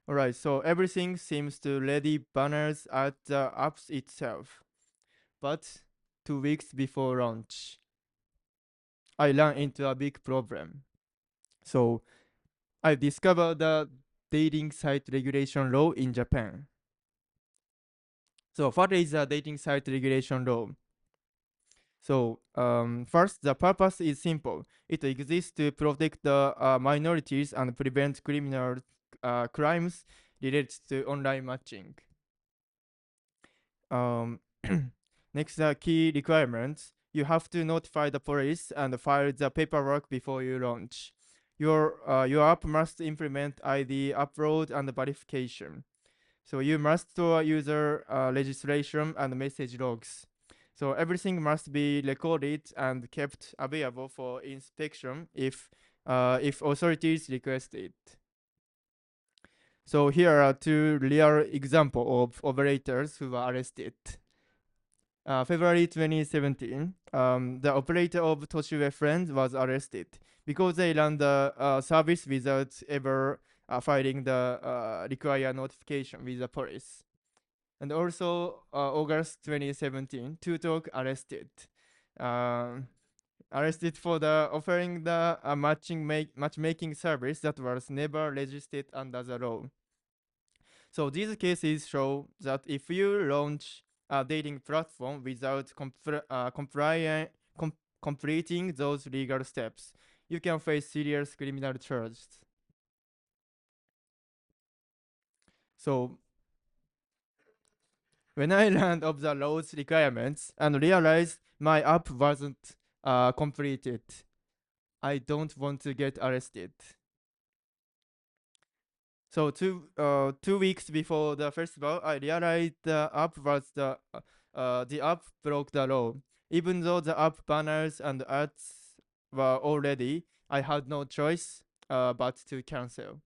Speaker 5: Alright, so everything seems to ready banners at the apps itself. But 2 weeks before launch, I ran into a big problem. So I discovered the dating site regulation law in Japan. So what is a dating site regulation law? So first, the purpose is simple. It exists to protect the minorities and prevent criminal crimes related to online matching. Um, next, the key requirements. You have to notify the police and file the paperwork before you launch. Your app must implement ID upload and verification. So you must store user registration and message logs. So everything must be recorded and kept available for inspection if authorities request it. So here are two real examples of operators who were arrested. February 2017, the operator of Toshue Friends was arrested because they ran the service without ever filing the required notification with the police. And also, August 2017, Tutok arrested. Arrested for the offering the matchmaking service that was never registered under the law. So these cases show that if you launch a dating platform without completing those legal steps, you can face serious criminal charges. So when I learned of the law's requirements and realized my app wasn't completed, I don't want to get arrested. So 2 weeks before the festival, I realized the app broke the law. Even though the app banners and ads were all ready, I had no choice but to cancel.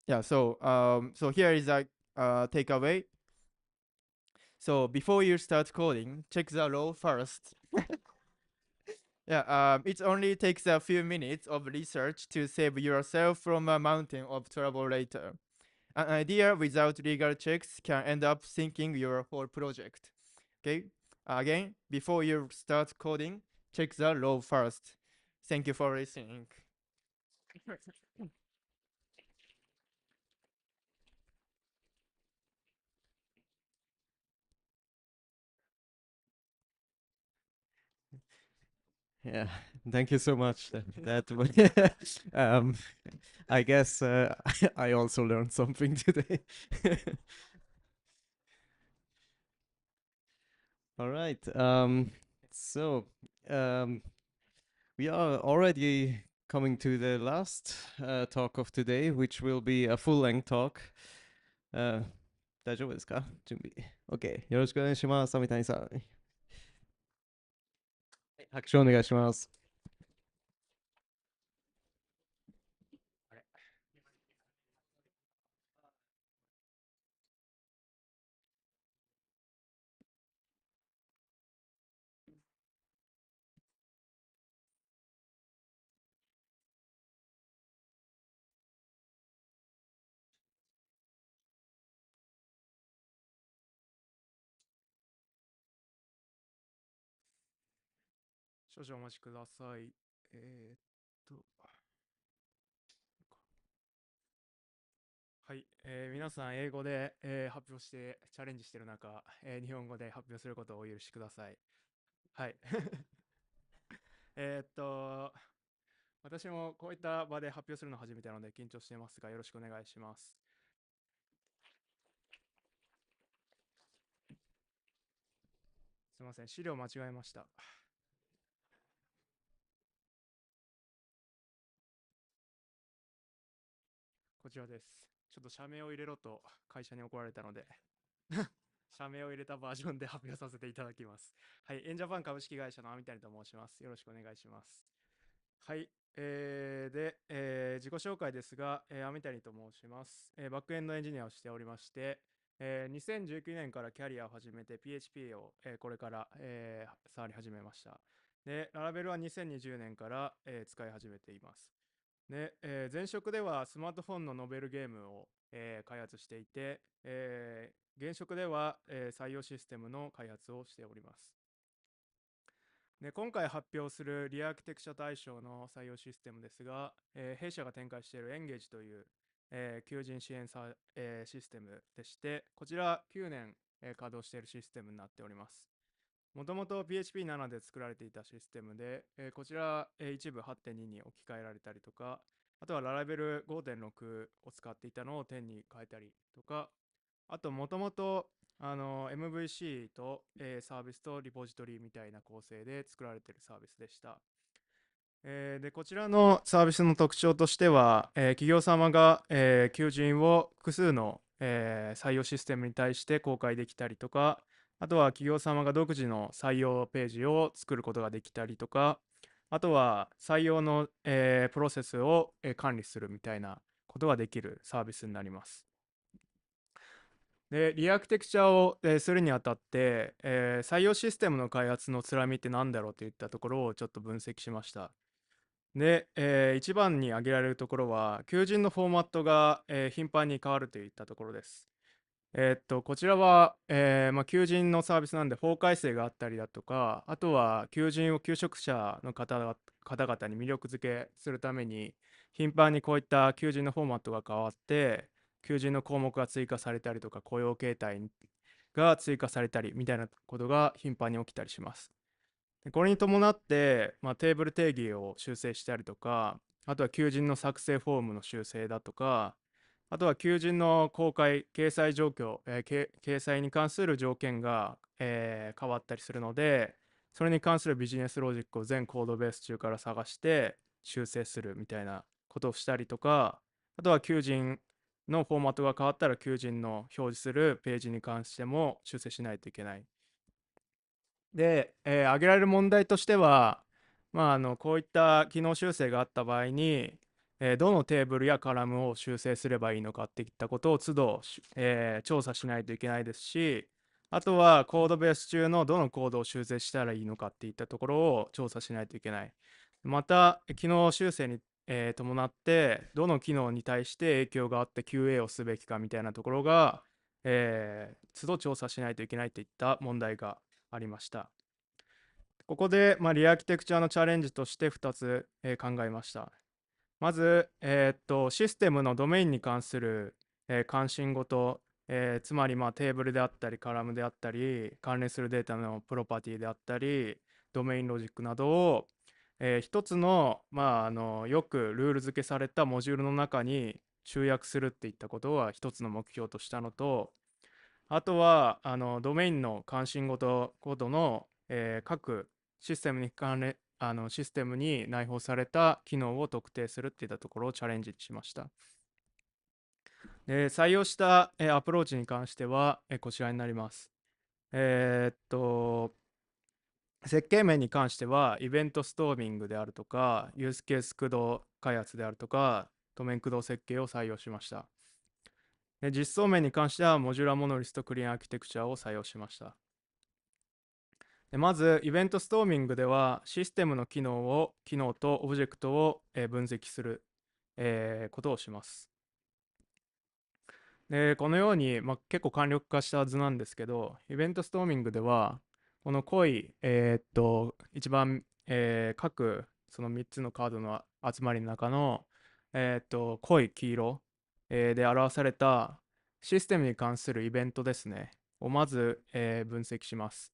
Speaker 5: Yeah. So here is a takeaway. So before you start coding, check the law first. Yeah, it only takes a few minutes of research to save yourself from a mountain of trouble later. An idea without legal checks can end up sinking your whole project. Okay? Again, before you start coding, check the law first. Thank you for listening.
Speaker 1: Yeah, thank you so much. Um, I guess I also learned something today. All right. So we are already coming to the last talk of today, which will be a full-length talk. 大丈夫ですか準備。OK。よろしくお願いします。Amitaniさん。はい、拍手お願いします。
Speaker 3: 少々お待ちください。はい、皆さん英語で、発表してチャレンジしている中、日本語で発表することをお許しください。はい。私もこういった場で発表するの初めてなので緊張していますが、よろしくお願いします。すみません、資料間違えました。こちらです。ちょっと社名を入れろと会社に怒られたので社名を入れたバージョンで発表させていただきます。はい、エンジャパン株式会社の網谷と申します。よろしくお願いします。はい、自己紹介ですが、網谷と申します。バックエンドエンジニアをしておりまして、2019年からキャリアを始めて PHP を、これから、触り始めました。で、ララベルは2020年から、使い始めています。で、前職ではスマートフォンのノベルゲームを、開発していて、現職では、採用システムの開発をしております。で今回発表するリアーキテクチャ対象の採用システムですが、弊社が展開しているエンゲージという、求人支援システムでして、こちら9年、稼働しているシステムになっております。もともと PHP7 で作られていたシステムで、こちら、一部 8.2 に置き換えられたりとか、あとは Laravel 5.6を使っていたのを10に変えたりとか、あともともとMVC と、サービスとリポジトリみたいな構成で作られているサービスでした。でこちらのサービスの特徴としては、企業様が、求人を複数の、採用システムに対して公開できたりとか、あとは企業様が独自の採用ページを作ることができたりとか、あとは採用の、プロセスを、管理するみたいなことができるサービスになります。でリアーキテクチャを、するにあたって、採用システムの開発のつらみって何だろうといったところをちょっと分析しました。で、一番に挙げられるところは、求人のフォーマットが、頻繁に変わるといったところです。こちらは、求人のサービスなんで法改正があったりだとか、あとは求人を求職者の方々に魅力づけするために、頻繁にこういった求人のフォーマットが変わって、求人の項目が追加されたりとか、雇用形態が追加されたりみたいなことが頻繁に起きたりします。これに伴って、テーブル定義を修正したりとか、あとは求人の作成フォームの修正だとか、あとは求人の公開、掲載状況、掲載に関する条件が、変わったりするので、それに関するビジネスロジックを全コードベース中から探して修正するみたいなことをしたりとか、あとは求人のフォーマットが変わったら求人の表示するページに関しても修正しないといけない。で、挙げられる問題としては、こういった機能修正があった場合に、どのテーブルやカラムを修正すればいいのかっていったことを都度、調査しないといけないですし、あとはコードベース中のどのコードを修正したらいいのかっていったところを調査しないといけない。また、機能修正に、伴って、どの機能に対して影響があって QA をすべきかみたいなところが、都度調査しないといけないといった問題がありました。ここで、リアーキテクチャのチャレンジとして2つ、考えました。まず、システムのドメインに関する、関心事、つまりテーブルであったりカラムであったり関連するデータのプロパティであったりドメインロジックなどを、一つの、よくルール付けされたモジュールの中に集約するっていったことは一つの目標としたのと、あとはドメインの関心事ごとの、各システムにシステムに内包された機能を特定するっていったところをチャレンジしました。で採用した、アプローチに関しては、こちらになります。設計面に関してはイベントストーミングであるとかユースケース駆動開発であるとかドメイン駆動設計を採用しました。で実装面に関してはモジュラモノリスとクリーンアーキテクチャを採用しました。でまずイベントストーミングではシステムの機能とオブジェクトを分析することをします。でこのように、結構簡略化した図なんですけど、イベントストーミングではこの濃い、一番、各その3つのカードの集まりの中の、濃い黄色、で表されたシステムに関するイベントですねをまず、分析します。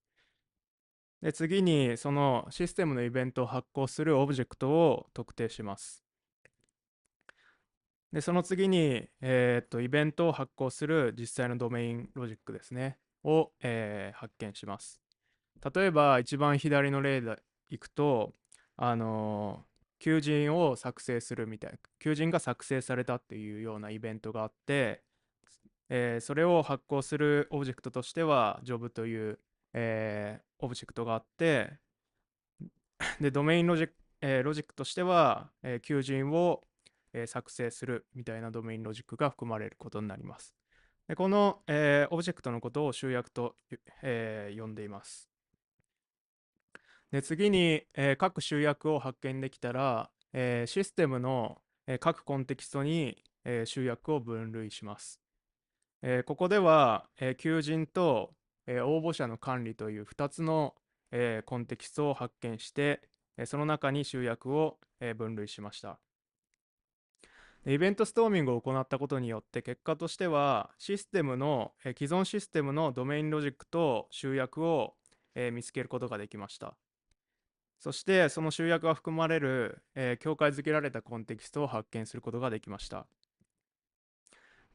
Speaker 3: で次にそのシステムのイベントを発行するオブジェクトを特定します。でその次に、イベントを発行する実際のドメインロジックですねを、発見します。例えば一番左の例でいくと、求人を作成するみたいな、求人が作成されたっていうようなイベントがあって、それを発行するオブジェクトとしては Job という、オブジェクトがあって、でドメインロジックとしては、求人を、作成するみたいなドメインロジックが含まれることになります。でこの、オブジェクトのことを集約と、呼んでいます。で次に、各集約を発見できたら、システムの、各コンテキストに、集約を分類します。ここでは、求人と、応募者の管理という2つの、
Speaker 6: コンテキストを発見して、その中に集約を、分類しました。イベントストーミングを行ったことによって結果としてはシステムの、既存システムのドメインロジックと集約を、見つけることができました。そしてその集約が含まれる、境界づけられたコンテキストを発見することができました。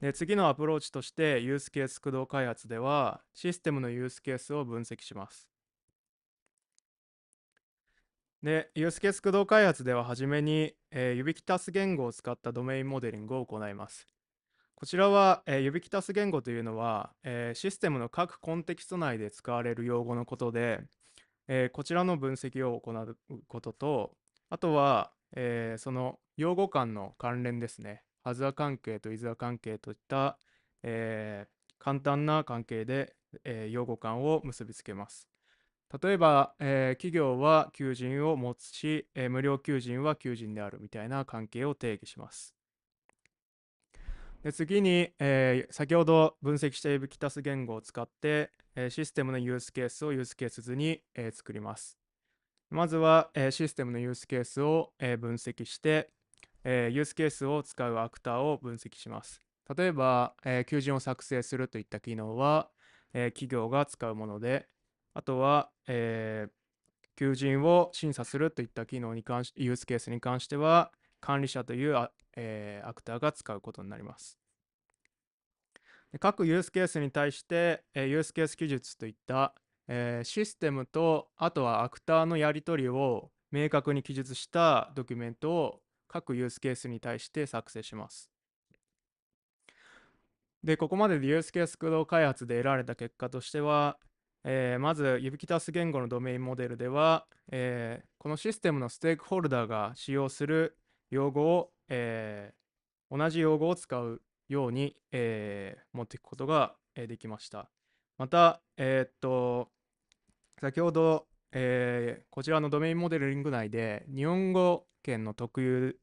Speaker 6: で、次のアプローチとしてユースケース駆動開発ではシステムのユースケースを分析します。で、ユースケース駆動開発でははじめに、ユビキタス言語を使ったドメインモデリングを行います。こちらは、ユビキタス言語というのは、システムの各コンテキスト内で使われる用語のことで、こちらの分析を行うことと、あとは、その用語間の関連ですね。ハズア関係とイズア関係といった、簡単な関係で、用語間を結びつけます。例えば、企業は求人を持つし、無料求人は求人であるみたいな関係を定義します。で、次に、先ほど分析したユビキタス言語を使って、システムのユースケースをユースケース図に、作ります。まずは、システムのユースケースを、分析して、ユースケースを使うアクターを分析します。例えば、求人を作成するといった機能は、企業が使うもので、あとは、求人を審査するといった機能に関しユースケースに関しては管理者というアクターが使うことになります。各ユースケースに対してユースケース記述といったシステムとあとはアクターのやり取りを明確に記述したドキュメントを各ユースケースに対して作成します。で、ここまででユースケース駆動開発で得られた結果としては、まずユビキタス言語のドメインモデルでは、このシステムのステークホルダーが使用する用語を、同じ用語を使うように、持っていくことが、できました。また、先ほど、こちらのドメインモデリング内で日本語圏の特有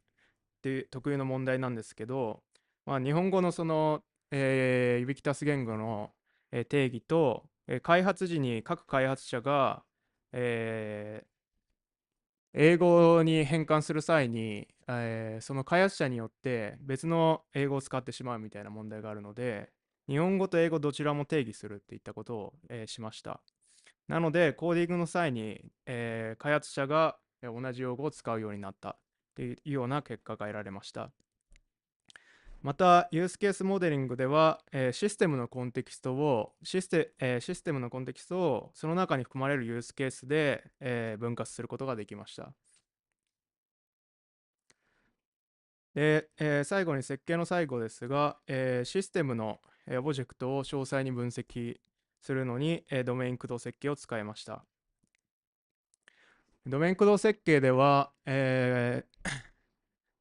Speaker 6: の問題なんですけど、日本語のその、ユビキタス言語の、定義と、開発時に各開発者が、英語に変換する際に、その開発者によって別の英語を使ってしまうみたいな問題があるので、日本語と英語どちらも定義するっていったことを、しました。なので、コーディングの際に、開発者が同じ用語を使うようになったというような結果が得られました。また、ユースケースモデリングでは、システムのコンテキストをその中に含まれるユースケースで、分割することができました。で、最後に設計の最後ですが、システムの、オブジェクトを詳細に分析するのに、ドメイン駆動設計を使いました。ドメイン駆動設計では、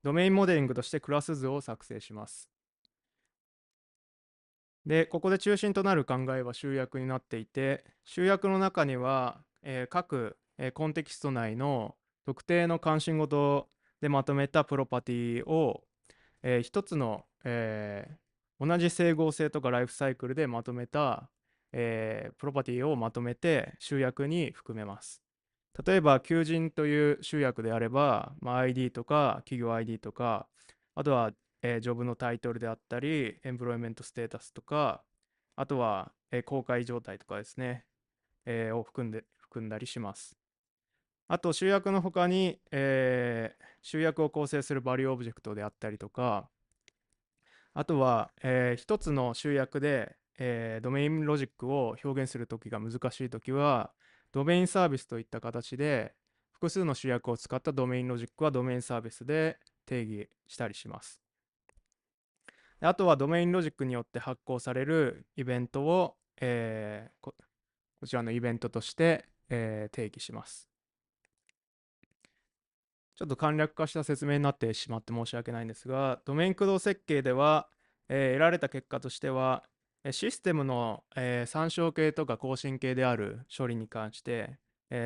Speaker 6: ドメインモデリングとしてクラス図を作成します。で、ここで中心となる考えは集約になっていて、集約の中には、各、コンテキスト内の特定の関心事でまとめたプロパティを、一つの、同じ整合性とかライフサイクルでまとめた、プロパティをまとめて集約に含めます。例えば、求人という集約であれば、ID とか企業 ID とか、あとは、ジョブのタイトルであったり、エンプロイメントステータスとか、あとは、公開状態とかですね、を含んだりします。あと、集約の他に、集約を構成するバリューオブジェクトであったりとか、あとは、一つの集約で、ドメインロジックを表現するときが難しいときは、ドメインサービスといった形で、複数の集約を使ったドメインロジックはドメインサービスで定義したりします。あとはドメインロジックによって発行されるイベントを、こちらのイベントとして、定義します。ちょっと簡略化した説明になってしまって申し訳ないんですが、ドメイン駆動設計では、得られた結果としては、システムの、参照系とか更新系である処理に関して、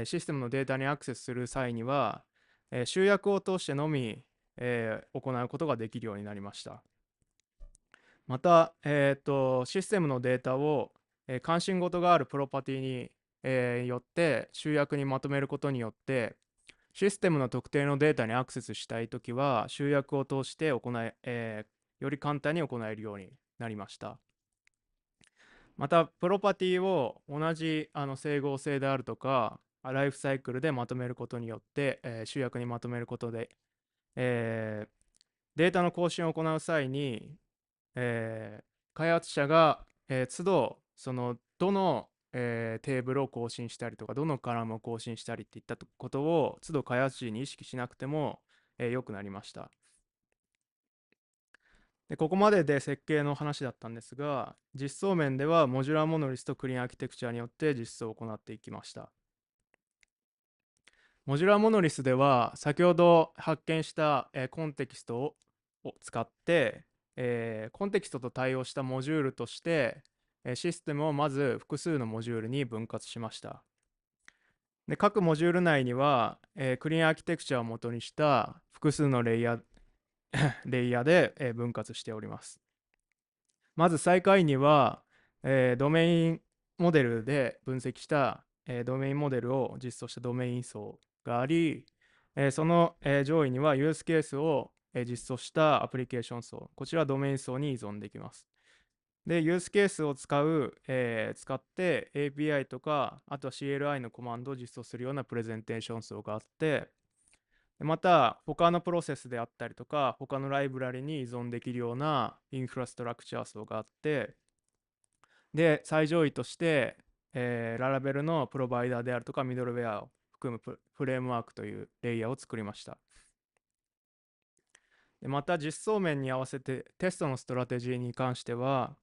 Speaker 6: システムのデータにアクセスする際には、集約を通してのみ、行うことができるようになりました。また、システムのデータを、関心事があるプロパティに、よって集約にまとめることによって、システムの特定のデータにアクセスしたいときは、集約を通してより簡単に行えるようになりました。また、プロパティを同じ整合性であるとか、ライフサイクルでまとめることによって、集約にまとめることで、データの更新を行う際に、開発者が、都度どの、テーブルを更新したりとかどのカラムを更新したりっていったことを都度開発時に意識しなくても、良くなりました。でここまでで設計の話だったんですが、実装面ではモジュラーモノリスとクリーンアーキテクチャによって実装を行っていきました。モジュラーモノリスでは先ほど発見した、コンテキストを使って、コンテキストと対応したモジュールとして、システムをまず複数のモジュールに分割しました。で各モジュール内には、クリーンアーキテクチャを元にした複数のレイヤーで、分割しております。まず最下位には、ドメインモデルで分析した、ドメインモデルを実装したドメイン層があり、その、上位にはユースケースを、実装したアプリケーション層、こちらはドメイン層に依存できます。で、ユースケースを使って API とか、あとは CLI のコマンドを実装するようなプレゼンテーション層があって、また他のプロセスであったりとか他のライブラリに依存できるようなインフラストラクチャー層があって、で最上位として、Laravel のプロバイダーであるとかミドルウェアを含むフレームワークというレイヤーを作りました。でまた実装面に合わせてテストのストラテジーに関しては、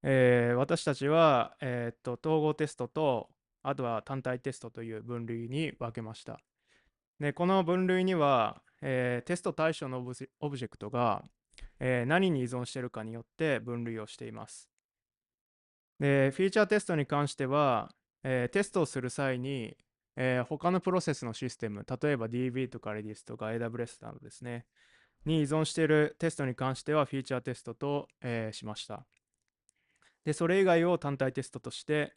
Speaker 6: 私たちは、統合テストとあとは単体テストという分類に分けました。でこの分類には、テスト対象のオブジェクトが、何に依存しているかによって分類をしています。でフィーチャーテストに関しては、テストをする際に、他のプロセスのシステム、例えば DB とか Redis とか AWS などですね、に依存しているテストに関してはフィーチャーテストと、しました。でそれ以外を単体テストとして、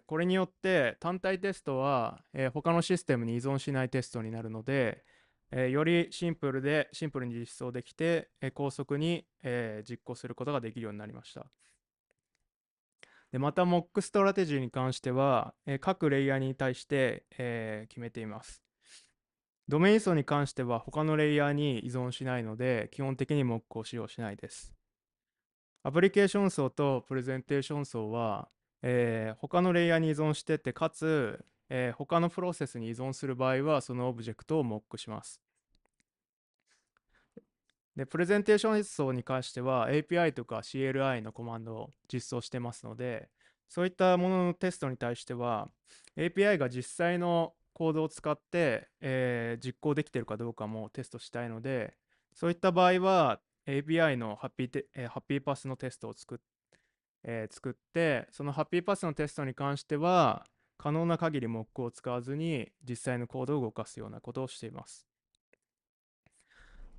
Speaker 6: これによって単体テストは、他のシステムに依存しないテストになるので、よりシンプルに実装できて、高速に、実行することができるようになりました。でまた MOC ストラテジーに関しては、各レイヤーに対して、決めています。ドメイン層に関しては他のレイヤーに依存しないので基本的に MOC を使用しないです。アプリケーション層とプレゼンテーション層は、他のレイヤーに依存しててかつ、他のプロセスに依存する場合はそのオブジェクトを MOC します。でプレゼンテーション層に関しては API とか CLI のコマンドを実装してますので、そういったもののテストに対しては API が実際のコードを使って、実行できているかどうかもテストしたいので、そういった場合は API のハッピーパスのテストを作って、そのハッピーパスのテストに関しては可能な限り MOC を使わずに実際のコードを動かすようなことをしています。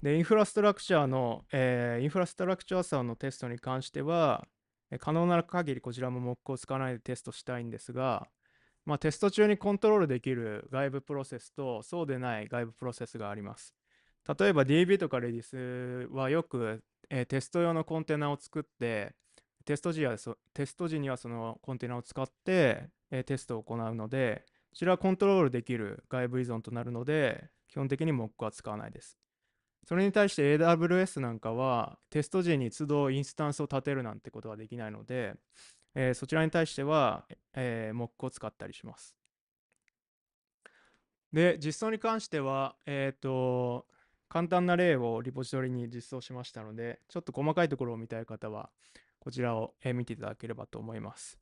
Speaker 6: でインフラストラクチャー層のテストに関しては、可能な限りこちらも MOC を使わないでテストしたいんですが、テスト中にコントロールできる外部プロセスとそうでない外部プロセスがあります。例えば DB とか Redis はよく、テスト用のコンテナを作ってテスト時にはそのコンテナを使って、テストを行うので、こちらはコントロールできる外部依存となるので基本的に MOC は使わないです。それに対して AWS なんかはテスト時に都度インスタンスを立てるなんてことはできないので、そちらに対しては、MOC を使ったりします。で実装に関しては、簡単な例をリポジトリに実装しましたので、ちょっと細かいところを見たい方はこちらを見ていただければと思います。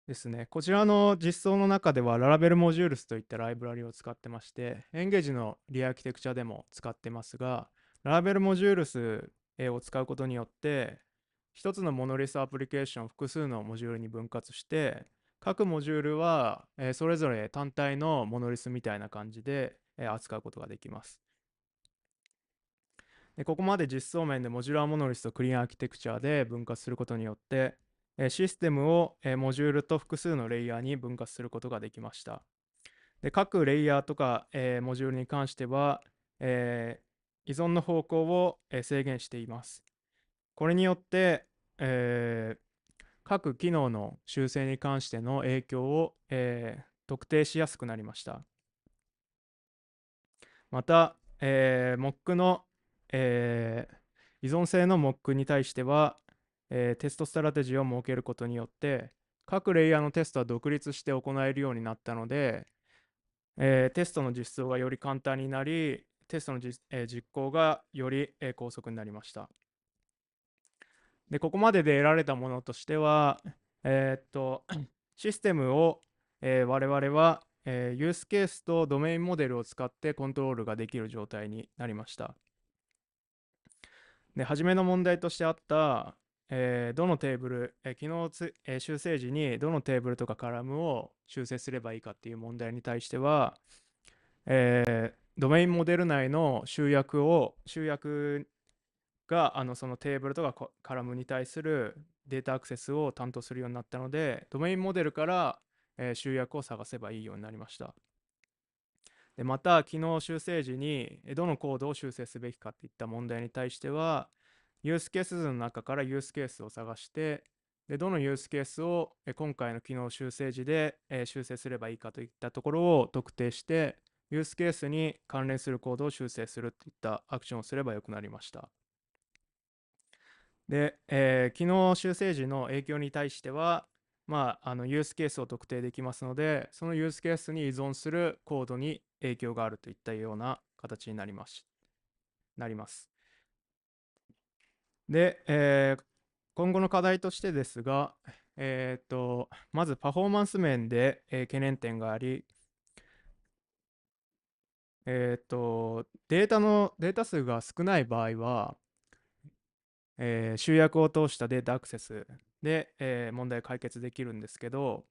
Speaker 6: ですね、こちらの実装の中では Laravel Modules といったライブラリを使ってまして、エンゲージのリアーキテクチャでも使ってますが、Laravel Modules を使うことによって、一つのモノリスアプリケーションを複数のモジュールに分割して、各モジュールはそれぞれ単体のモノリスみたいな感じで扱うことができます。でここまで実装面でモジュラーモノリスとクリーンアーキテクチャで分割することによって、システムをモジュールと複数のレイヤーに分割することができました。で、各レイヤーとかモジュールに関しては、依存の方向を制限しています。これによって、各機能の修正に関しての影響を、特定しやすくなりました。また、モックの、依存性のモックに対しては、テストストラテジーを設けることによって各レイヤーのテストは独立して行えるようになったので、テストの実装がより簡単になり、テストの実行がより高速になりました。で、ここまでで得られたものとしては、システムを、我々は、ユースケースとドメインモデルを使ってコントロールができる状態になりました。で、初めの問題としてあった、どのテーブル、機能修正時にどのテーブルとかカラムを修正すればいいかっていう問題に対しては、ドメインモデル内の集約がそのテーブルとかカラムに対するデータアクセスを担当するようになったので、ドメインモデルから、集約を探せばいいようになりました。で、また機能修正時にどのコードを修正すべきかっていった問題に対しては、ユースケース図の中からユースケースを探して、でどのユースケースを今回の機能修正時で修正すればいいかといったところを特定して、ユースケースに関連するコードを修正するといったアクションをすればよくなりました。で、機能修正時の影響に対しては、ユースケースを特定できますので、そのユースケースに依存するコードに影響があるといったような形になります。で、今後の課題としてですが、まずパフォーマンス面で、懸念点があり、データ数が少ない場合は、集約を通したデータアクセスで、問題解決できるんですけど、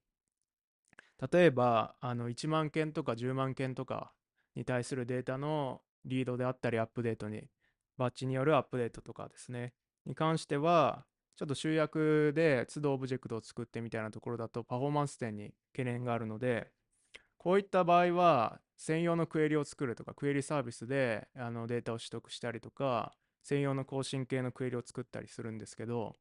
Speaker 6: 例えば1万件とか10万件とかに対するデータのリードであったりアップデートに、バッチによるアップデートとかですね、に関しては、ちょっと集約で都度オブジェクトを作ってみたいなところだとパフォーマンス点に懸念があるので、こういった場合は専用のクエリを作るとか、クエリサービスでデータを取得したりとか、専用の更新系のクエリを作ったりするんですけど、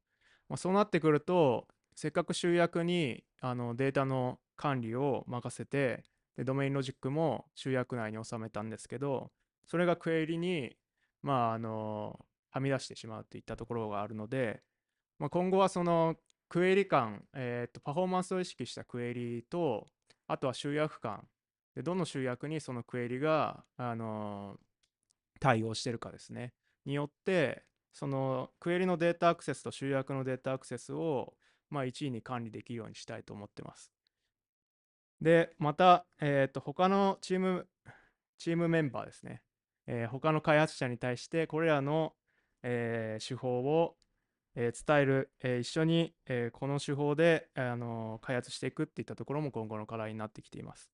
Speaker 6: そうなってくると、せっかく集約にデータの管理を任せて、でドメインロジックも集約内に収めたんですけど、それがクエリに、はみ出してしまうといったところがあるので、今後はそのクエリ間、パフォーマンスを意識したクエリと、あとは集約間で、どの集約にそのクエリが、対応しているかですね、によって、そのクエリのデータアクセスと集約のデータアクセスを、1位に管理できるようにしたいと思ってます。で、また、他のチームメンバーですね、他の開発者に対してこれらの、手法を伝える、一緒に、この手法で、開発していくっていったところも今後の課題になってきています。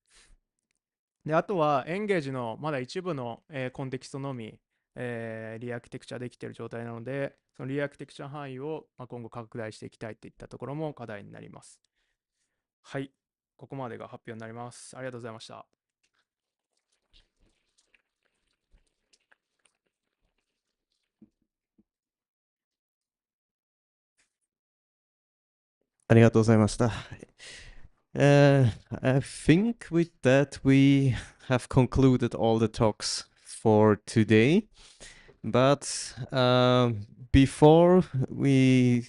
Speaker 6: で、あとはエンゲージのまだ一部の、コンテキストのみ、リアーキテクチャできている状態なので、そのリアーキテクチャ範囲を、今後拡大していきたいといったところも課題になります。はい、ここまでが発表になります。ありがとうございました。
Speaker 1: ありがとうございました。I think with that we have concluded all the talks for today. But before we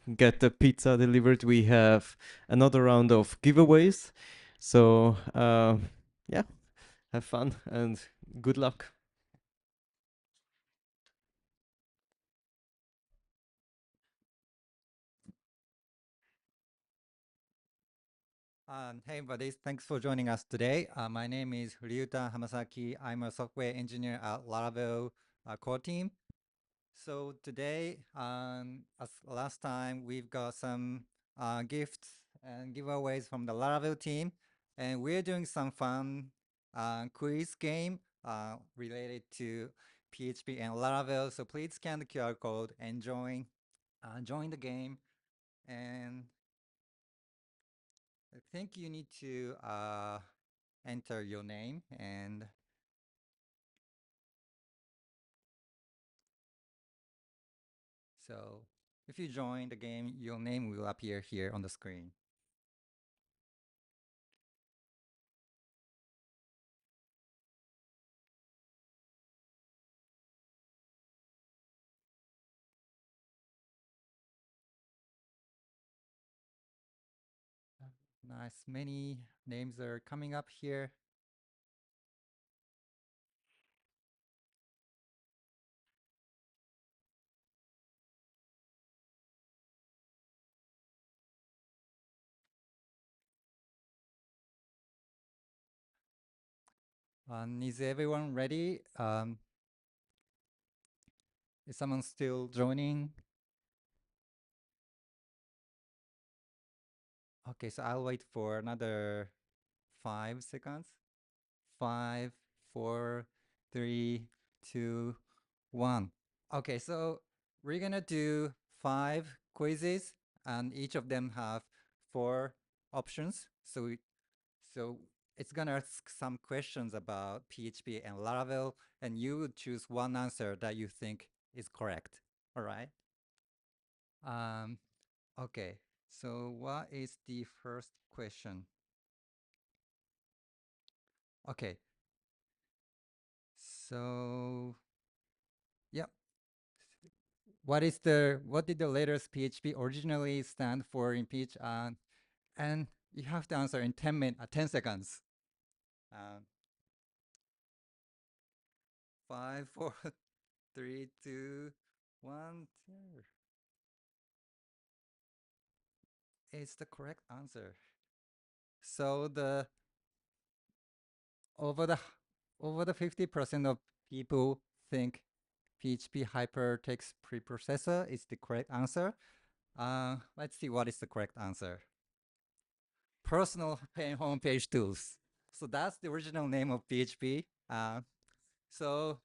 Speaker 1: get the pizza delivered, we have another round of giveaways. So yeah, have fun and good luck.
Speaker 7: Hey buddies, thanks for joining us today. My name is Ryuta Hamasaki. I'm a software engineer at Laravel core team. So today, as last time, we've got some gifts and giveaways from the Laravel team, and we're doing some fun quiz game related to PHP and Laravel. So please scan the QR code and join the game. And I think you need to enter your name, and so if you join the game, your name will appear here on the screen. Nice, many names are coming up here. Is everyone ready? Is someone still joining? Okay, so I'll wait for another 5 seconds. 5, 4, 3, 2, 1. Okay, so we're gonna do 5 quizzes, and each of them have 4 options. So it's gonna ask some questions about PHP and Laravel, and you would choose one answer that you think is correct. All right. Okay. So what is the first question? Okay. So yeah. What did the letters PHP originally stand for in PH? And you have to answer in 10 seconds. 5, 4, 3, 2, 1. It's the correct answer. So over the over the 50% of people think PHP hypertext preprocessor is the correct answer. Let's see what is the correct answer. Personal homepage tools. So that's the original name of PHP. So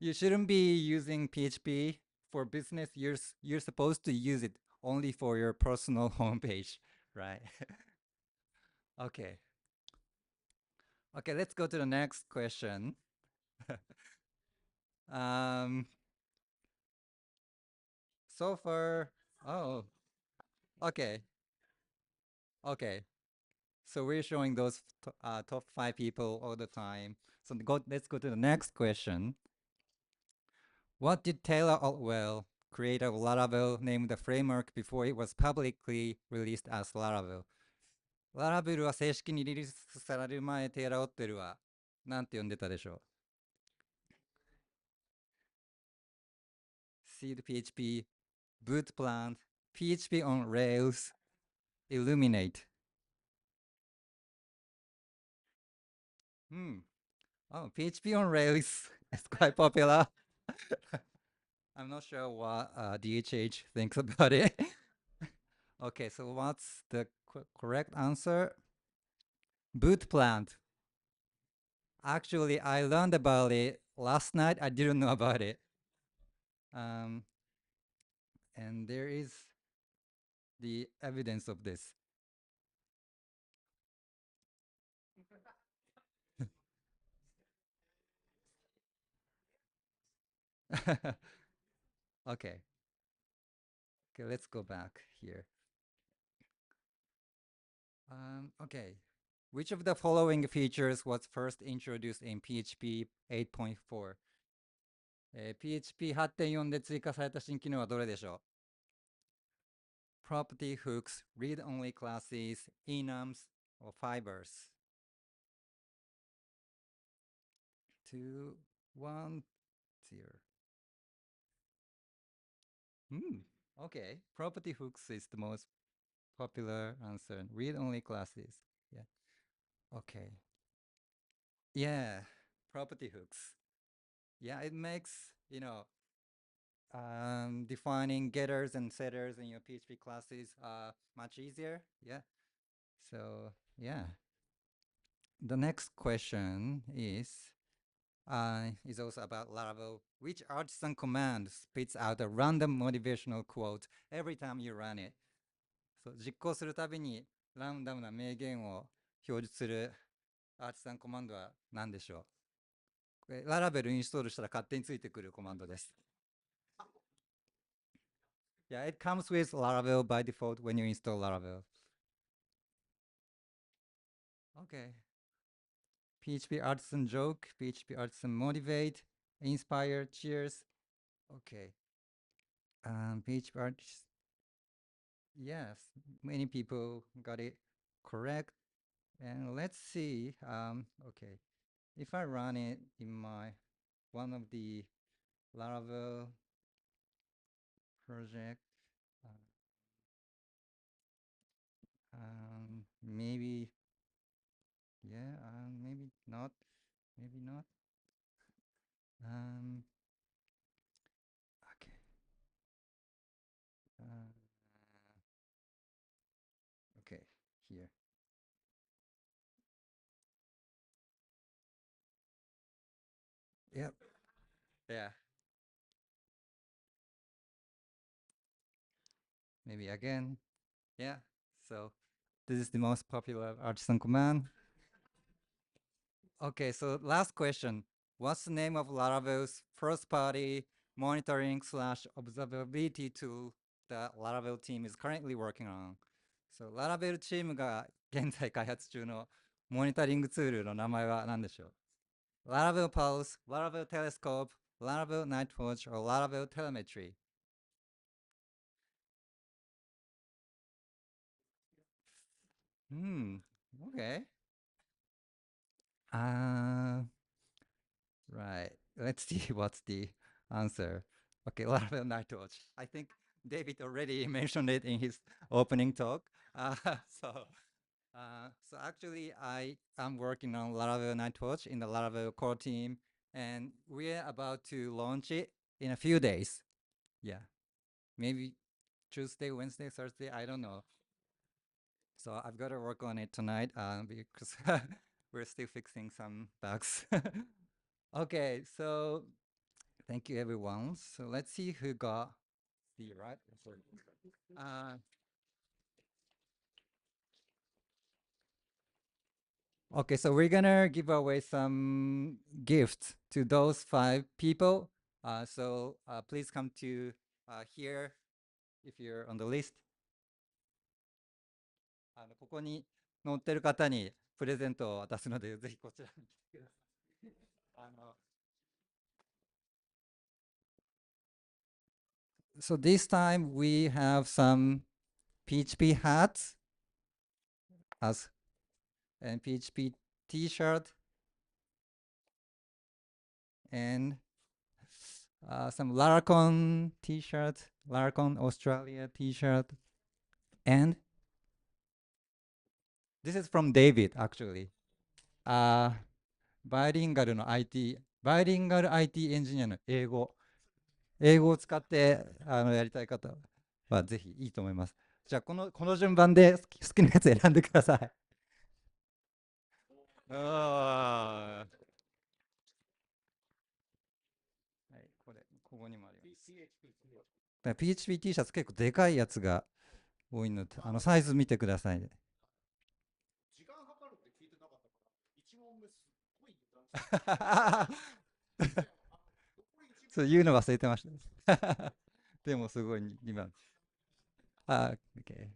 Speaker 7: you shouldn't be using PHP for business. You're supposed to use it only for your personal homepage, right? Okay. Okay, let's go to the next question. So far, oh, okay, okay. So we're showing those top 5 people all the time. So let's go to the next question. What did Taylor Otwell, creator of Laravel, name the framework before it was publicly released as Laravel? ララベルは正式にリリースされる前、テイラー・オッテルは何て呼んでたでしょう？ Seed PHP, Boot Plant, PHP on Rails, Illuminate. Oh, PHP on Rails is quite popular. I'm not sure what DHH thinks about it. Okay, so what's the correct answer? Boot Plant. Actually, I learned about it last night. I didn't know about it. And there is the evidence of this. Okay. Okay, let's go back here. Okay. Which of the following features was first introduced in PHP 8.4? PHP 8.4で追加された新機能はどれでしょう？ Property hooks, read-only classes, enums, or fibers? 2, 1, 0. Okay. Property hooks is the most popular answer. Read-only classes. Yeah. Okay. Yeah. Property hooks. Yeah, it makes, defining getters and setters in your PHP classes much easier. Yeah. So, yeah. The next question is also about Laravel. Which artisan command spits out a random motivational quote every time you run it? そう実行するたびにランダムな名言を表示するアーティサンコマンドは何でしょう？これララベルインストールしたら勝手についてくるコマンドです。Yeah, it comes with Laravel by default when you install Laravel. Okay. PHP artisan joke, PHP artisan motivate, inspire, cheers. Okay. PHP artisan. Yes, many people got it correct. And let's see. Okay. If I run it in my one of the Laravel project, maybe, yeah, maybe not, maybe not. Okay. Okay, here. Yep. Yeah. Maybe again. Yeah. So this is the most popular artisan command. Okay, so last question. What's the name of Laravel's first-party monitoring slash observability tool that Laravel team is currently working on? So Laravel チームが現在開発中のモニタリングツールの名前は何でしょう？ Laravel Pulse, Laravel Telescope, Laravel Nightwatch, or Laravel Telemetry? Okay. Right. Let's see what's the answer. Okay, Laravel Nightwatch. I think David already mentioned it in his opening talk. So actually, I am working on Laravel Nightwatch in the Laravel core team, and we're about to launch it in a few days. Yeah, maybe Tuesday, Wednesday, Thursday. I don't know. So I've got to work on it tonight because we're still fixing some bugs. Okay, so thank you, everyone. So let's see who got the right. Okay, so we're gonna give away some gifts to those 5 people. So please come to here if you're on the list. ここに載ってる方にプレゼントを渡すので、ぜひこちらに来てください。So this time we have some PHP hats and PHP t-shirt and some Laracon t-shirt, Laracon Australia t-shirt, and this is from David actually. バイリンガル IT エンジニアの英語を使ってやりたい方はぜひいいと思います。じゃあこの順番で好きなやつ選んでください。はい、ここにもあります。PHP T シャツ結構でかいやつが多いので、サイズ見てください。時間かかるって聞いてなかったから、1問目すっごいそう言うの忘れてました。でもすごい2番。Okay.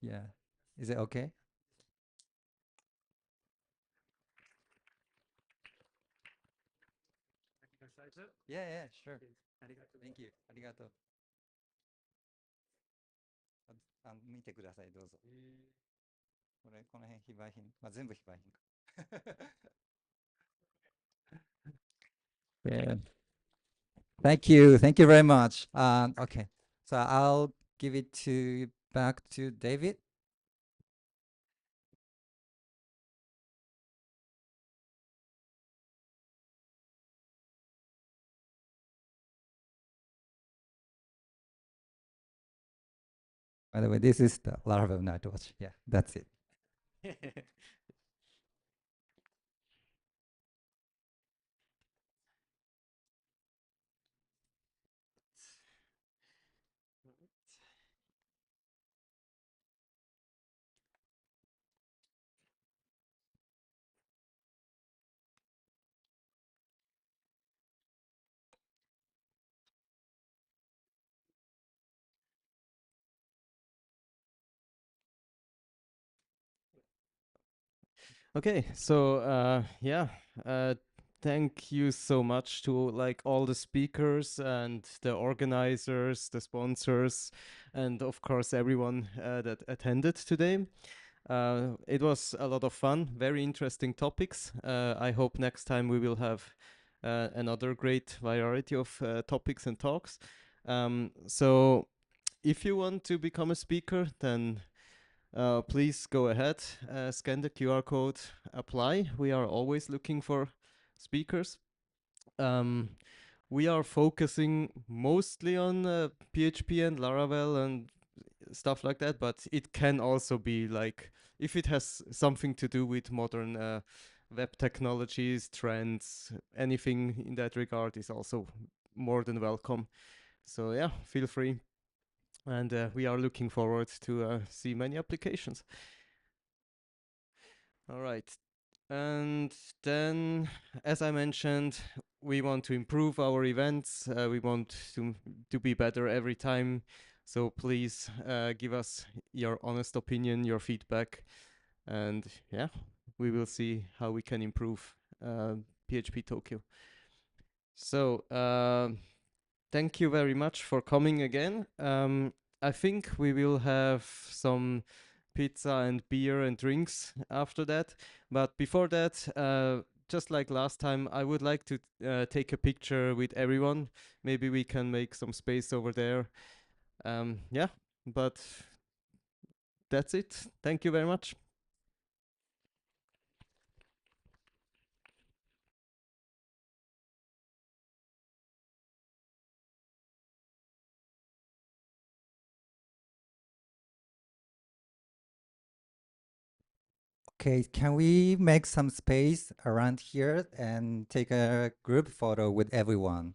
Speaker 7: Yeah. Is it okay? Yeah, yeah, sure. Thank you. ありがとう。見てください、どうぞ。この辺非売品。全部非売品か。Yeah. Thank you. Thank you very much. Okay. So I'll give it back to David. By the way, this is the Laravel Nightwatch. Yeah, that's it.
Speaker 1: Okay, so yeah, thank you so much to like all the speakers and the organizers, the sponsors, and of course everyone that attended today. It was a lot of fun, very interesting topics. I hope next time we will have another great variety of topics and talks. So if you want to become a speaker, then please go ahead, scan the QR code, apply. We are always looking for speakers. We are focusing mostly on PHP and Laravel and stuff like that, but it can also be like if it has something to do with modern web technologies, trends, anything in that regard is also more than welcome. So yeah, feel free. And we are looking forward to see many applications. All right. And then, as I mentioned, we want to improve our events. We want to be better every time. So please give us your honest opinion, your feedback. And yeah, we will see how we can improve PHP Tokyo. So thank you very much for coming again. I think we will have some pizza and beer and drinks after that. But before that, just like last time, I would like to take a picture with everyone. Maybe we can make some space over there. Yeah, but that's it. Thank you very much.
Speaker 7: Okay, can we make some space around here and take a group photo with everyone?